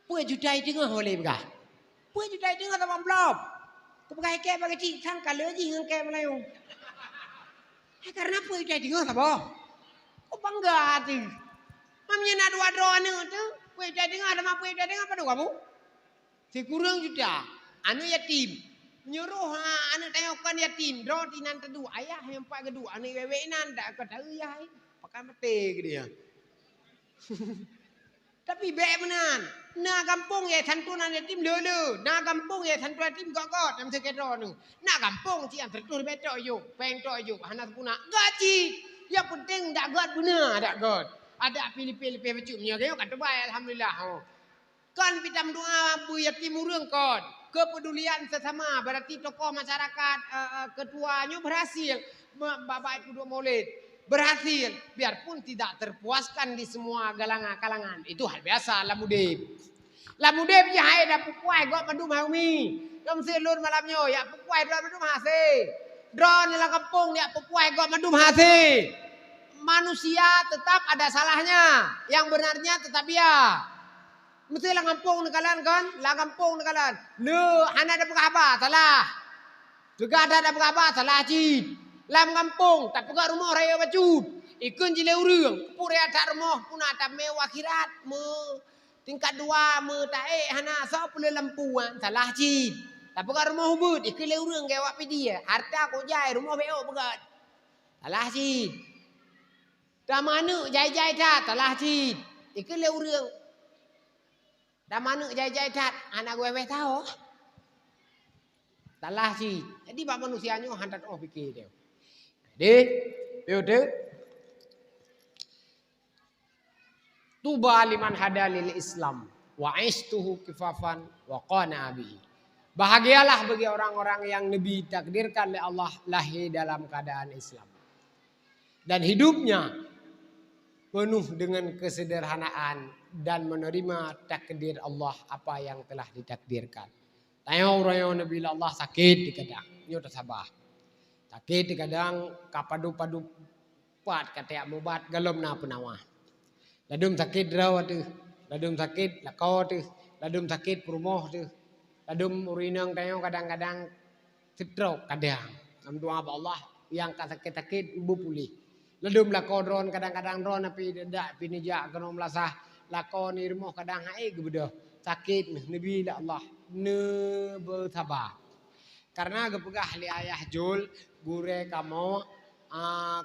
Puai judai dengar oleh begah. Puai judai dengar tak blow. Kau pakai kek bagaji. Sang kalau ji ngan kek Melayu. Karena puai judai dengar tak boh. Kau bangga tu. Mamnya nak dua drone tu. Puai judai dengar ada puai judai dengar padu kamu. Sekurang juta. Anu yatim. Nyuruh anak tengokkan yatim. Draw tinan tedu. Ayah yang pak kedua. Anak wewe nan. Tak kata ayah. Pakai mati ke dia. Tapi baik benar. Na kampung ya santunan yatim lulu. Na kampung ya santunan yatim gak. Nam sekedro nu. Na kampung si yang tertur betok yuk. Peng tok yuk. Hanas puna. Gaji. Yang penting tak god benar. Tak god. Ada pilih-pilih pecuknya. Kaya kata baik. Alhamdulillah. Kan pitam doa bu yatim urang kon. Kepedulian sesama berarti tokoh masyarakat ketuanya berhasil. Bapak Ibu Maulid berhasil. Biarpun tidak terpuaskan di semua kalangan. Itu hal biasa lah mudib. Lah mudib ya hai dah pupuai gok mandu maumi. Dom selur malamnya ya pupuai dron mandu mahase. Dron dalam kampung ya pupuai gok mandu mahase. Manusia tetap ada salahnya. Yang benarnya tetap dia. Mesti lah kampung nekalan kan? Lah kampung nekalan. Le, hana ada berapa? Salah. Juga ada berapa? Salah cid. Lam kampung, tak pegak rumah raya bacut. Ikun jile urang. Pure ada rumah pun ada mewah akhirat. Tingkat 2 tae hana so pule lampuan. Salah cid. Tak pegak rumah hubut. Ikun le urang kaya wak dia. Harta ko jai rumah beo pegat. Salah cid. Dah mana jai-jai tak? Salah cid. Ikun le urang. Dah mana jai-jai tat anak gue tahu. Salah sih. Jadi bab manusianya hantar fikir dia. Jadi, tuba liman hadalil Islam wa aistuhu kifafan wa qana bihi. Bahagialah bagi orang-orang yang Nabi takdirkan oleh Allah lahir dalam keadaan Islam. Dan hidupnya penuh dengan kesederhanaan dan menerima takdir Allah apa yang telah ditakdirkan. Tanya orang yang Nabi Allah sakit dikadang, nyo sabar. Sakit dikadang kapadu-padu pat kata mubat galom na penawah. Ladum sakit raw tu, ladum sakit lakau tu, ladum sakit perumoh tu. Ladum urinang tayo kadang-kadang stroke kadang. Am doa Allah yang sakit-sakit ibu pulih. Ladum lakau dron kadang-kadang dron api dak pinijak kena melasah. Lakon ni rumah kadang hai gebeda sakit Nabi Allah ne bersabar karena gepegah li ayah jul gure kamu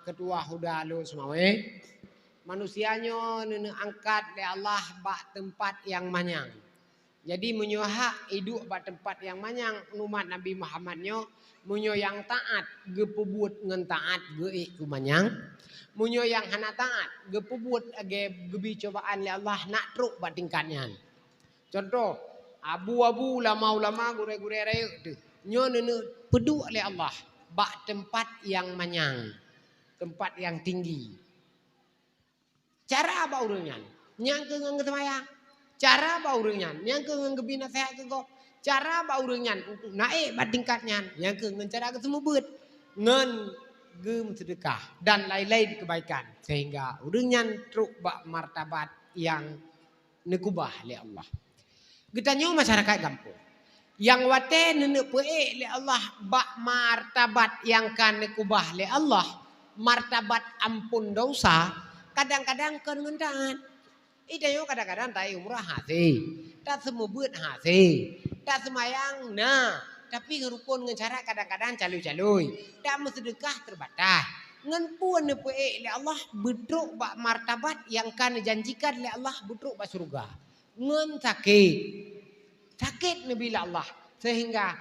ketua huda lu semawe manusianya nene angkat li Allah bak tempat yang manyang jadi menyuhak hidup bak tempat yang manyang umat Nabi Muhammadnya munyo yang taat gepebut ngen taat ge ku manyang munyo yang hana taat gepebut gebi cobaan le Allah nak truk bak tingkatnya. Contoh abu-abu lama-lama gure-gure raya tu. Nyo nene pedu le Allah bak tempat yang manyang, tempat yang tinggi. Cara apa urangnya? Nyang ke ngang semaya. Cara apa urangnya? Nyang ke ngang gebi nasihat ke kok. Cara apa urangnya untuk naik bak tingkatnya. Yang ke ngan cara ke semua beut. Ngan gem sedekah dan lain-lain kebaikan sehingga urangnya truk bak martabat yang nekubah le Allah. Getanyo masyarakat kampung yang wate nenek peek le Allah bak martabat yang kan nekubah le Allah martabat ampun dosa kadang-kadang kan ngendan itayo kadang-kadang tai umrah hati tak semua beut hati tak semayang nah tapi ngerukun ngan cara kadang-kadang calui-calui. Tak sedekah terbatas. Ngan pun nepeek le Allah bedruk bak martabat yang kan janjikan le Allah bedruk bak surga. ngen sakit nabi Allah sehingga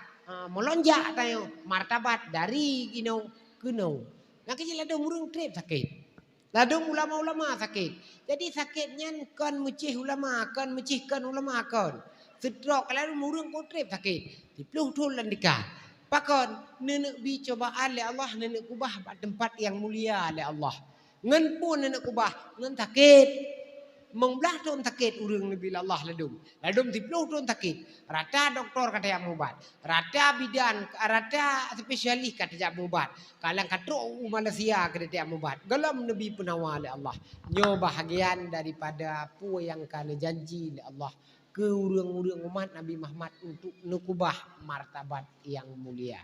melonjak tayo martabat dari ginau ke nau. Nak kecil ada murung trip sakit. Ladung ulama-ulama sakit. Jadi sakitnya kan mecih ulama, kan mecihkan ulama kan. Sedrok kalau murung ko trip sakit. Dipluh tulan dikah. Pakon nenek bi cobaan le Allah nenek kubah tempat yang mulia le Allah. Ngen pun nenek kubah ngen sakit. Mengbelah ton sakit urang nabi Allah ladum. Ladum dipluh ton sakit. Rata doktor kata yang mubat. Rata bidan, rata spesialis kata yang mubat. Kalang katro Malaysia kata yang mubat. Galam nabi penawar le Allah. Nyo bahagian daripada pu yang kana janji le Allah ke urang-urang umat Nabi Muhammad untuk nukubah martabat yang mulia.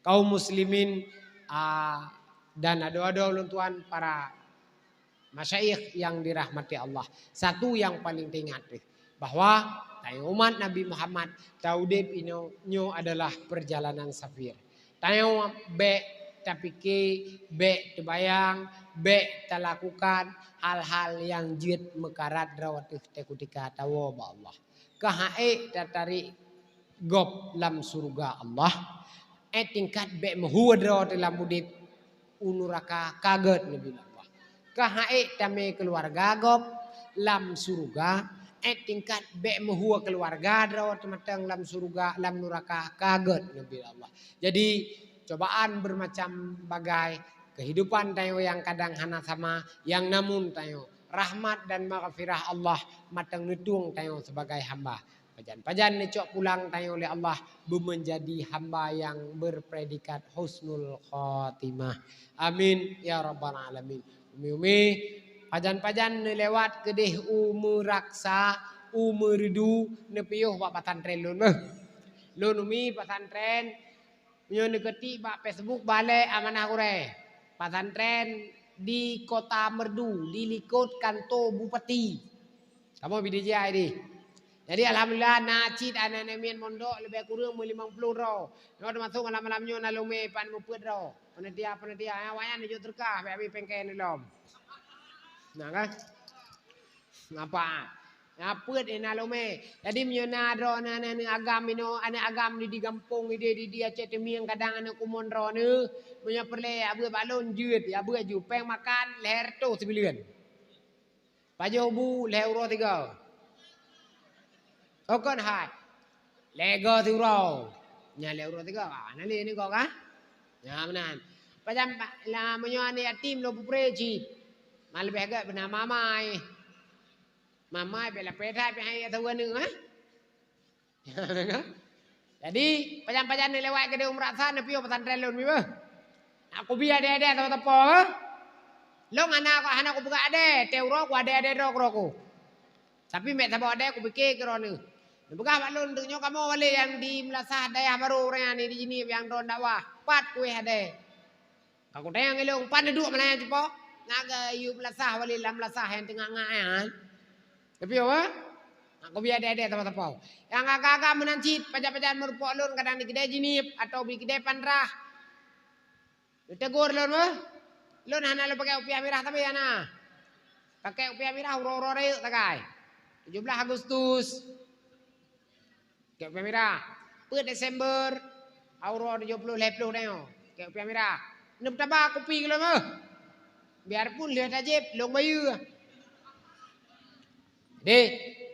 Kaum muslimin dan ada tuan para masyayikh yang dirahmati Allah. Satu yang paling teringat bahwa umat Nabi Muhammad taudib inyo adalah perjalanan safir. Tayo be tapike be terbayang be terlakukan hal-hal yang jid mekarat rawat ketika tawo ba Allah. Kahae tatari gop lam surga Allah. Tingkat be mahuad rawat dalam mudip unuraka kaget nabi Allah. Kahae tame keluarga gop lam surga. Tingkat be mahua keluarga rawat matang lam surga lam nuraka kaget nabi Allah. Jadi cobaan bermacam bagai kehidupan tayo yang kadang hana sama yang namun tayo rahmat dan maghfirah Allah matang nutung tayo sebagai hamba. Pajan necok pulang tayo oleh Allah menjadi hamba yang berpredikat husnul khotimah. Amin ya rabbal alamin. Umi pajan lewat kedih raksa umurdu nepiyuh pak pesantren lun. Lun umi pesantren nyo neketi pak Facebook balik amanah kure. Pesantren di Kota Merdu, di Likut Kantor Bupati. Kamu BDJ ini. Jadi alhamdulillah nacit anak-anak mian mondok lebih kurang 50 ro. Nyo masuk malam-malamnya nalume pan muput ro. Panitia wayan jo terkah be pengken lom. Nah kan? Ngapa? Ngaput nalume. Jadi menyona ro anak agam ino anak agam di gampung di dia cet miang kadang anak kumon ro ne. Punya perle abu balon jut ya abu ju peng makan leher tu sebilian. Pajo bu leher ro 3. Okon hai. Lego 3. Nya leher ro 3. Nali ni kok ah? Ya menan. Pajam la menyo ani yatim lo pupreji. Mal bega bena mamai. Mamai bela pedai pe hai tahuนึงah. Jadi pajam-pajam ni lewat ke dia umrah sana piyo pesantren lun mi bah. Aku biar ada tahu tepo. Long anak aku buka ada, teuro aku ada rok. Tapi mek sabo ada aku pikir ke rono. Buka balun tunyo kamu wale yang di Melasah Daya baru orang ni di sini yang don dakwah. Pat kue ada. Aku tayang elong pan duduk mana yang cepo. Naga yu Melasah wale lam Melasah yang tengah ngai. Tapi apa? Aku biar ada tahu tepo. Yang agak-agak menancit pajak-pajak merupok lun kadang di kedai jinip atau di kedai panrah. Ditegur lun mah. Lun hana lo pakai upiah merah tapi ana. Pakai upiah merah uro-uro reu takai. 17 Agustus. Pakai upiah merah. 1 Desember. Auro 70 lepluh dayo. Pakai upiah merah. Nup tabak kopi lun mah. Biarpun lihat ajib long bayu.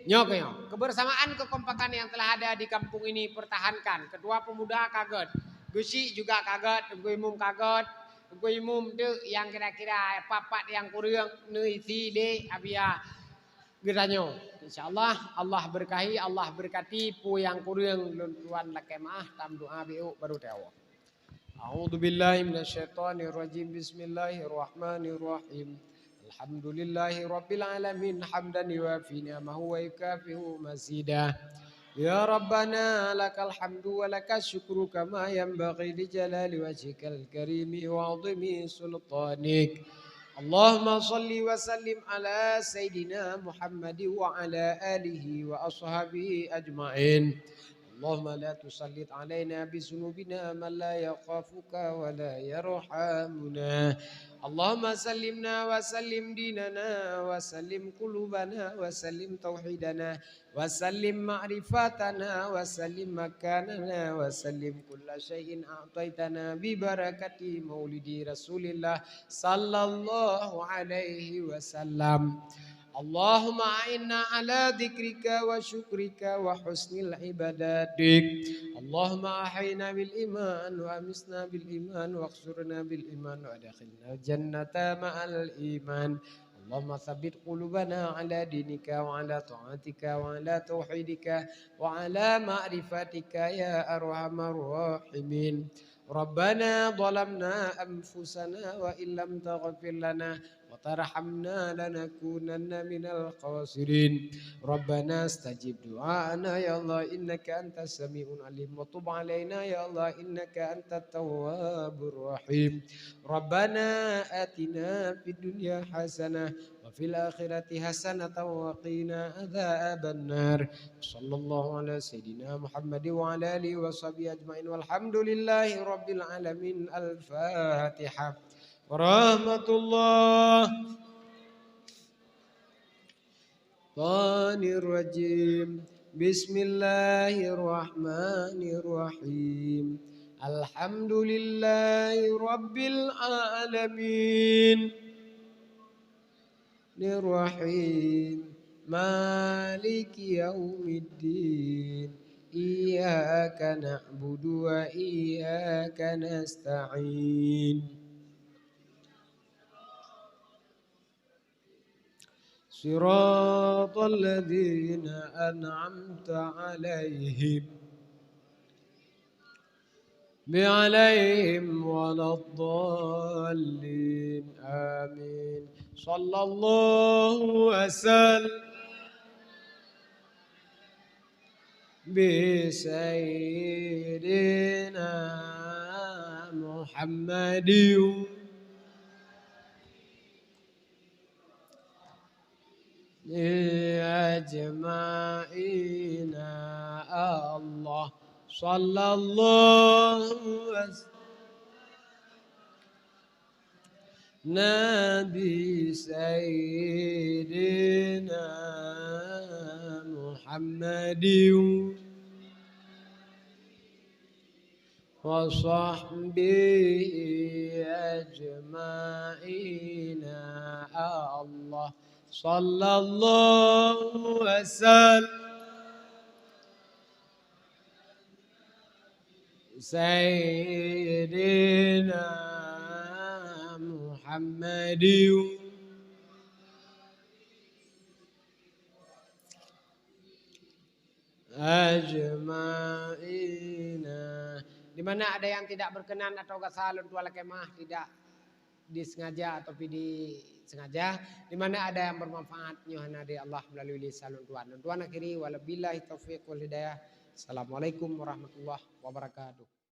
Nyok. Kebersamaan kekompakan yang telah ada di kampung ini pertahankan. Kedua pemuda kaget. Gusi juga kaget, Gue Imum kaget. Gue Imum tu yang kira-kira papat yang kurang neisi de abia geranyo. Insyaallah Allah berkahi, Allah berkati pu yang kurang luan lakemaah tam doa biu baru tahu. A'udzubillahi minasyaitonirrajim. Bismillahirrahmanirrahim. Alhamdulillahi rabbil alamin hamdan yuwafi ni'amahu wa yukafi'u mazida. Ya Rabbana lakal hamdu wa lakal syukru kama yanbaghi li jalali wajhikal karimi wa 'azimi sultanik. Allahumma salli wa sallim ala Sayyidina Muhammad wa ala alihi wa ashabihi ajma'in. اللهم لا تسلط علينا بذنوبنا من لا يخافك ولا يرحمنا. اللهم سلمنا وسلم ديننا وسلم قلوبنا وسلم توحيدنا وسلم معرفتنا وسلم مكاننا وسلم كل شيء أعطيتنا ببركة مولد رسول الله صلى الله عليه وسلم. اللهم أعنا على ذكرك وشكرك وحسن العبادات. اللهم أحينا بالإيمان وأمسنا بالإيمان واخسرنا بالإيمان وأدخلنا الجنة مع الإيمان. اللهم ثبت قلوبنا على دينك وعلى طاعتك وعلى توحيدك وعلى معرفتك يا أرحم الراحمين. ربنا ظلمنا أنفسنا وإن لم تغفر لنا وترحمنا لنكونن من الخاسرين. ربنا استجب دعاءنا يا الله إنك أنت السميع العليم وتب علينا يا الله إنك أنت التواب الرحيم. ربنا آتنا في الدنيا حسنة وفي الآخرة حسنة وقنا عذاب النار. صلى الله على سيدنا محمد وعلى آله وصحبه أجمعين والحمد لله رب العالمين. الفاتحة. ورحمة الله الرجيم. بسم الله الرحمن الرحيم. الحمد لله رب العالمين الرحيم مالك يوم الدين. إياك نعبد وإياك نستعين. صراط الذين أنعمت عليهم ولا الضالين آمين. صلى الله وسلم بسيدنا محمد أجمعين. الله صلى الله وسلم نبي سيدنا محمد وصحبه أجمعين. الله صلى الله وسلم سيدنا محمد أجمعين. Di mana ada yang tidak berkenan atau kesalahan tuala kemah tidak disengaja atau disengaja, di mana ada yang bermanfaat nyuhana dari Allah melalui lisan tuan akhiri. Walabillahi taufiq wal hidayah. Assalamualaikum warahmatullahi wabarakatuh.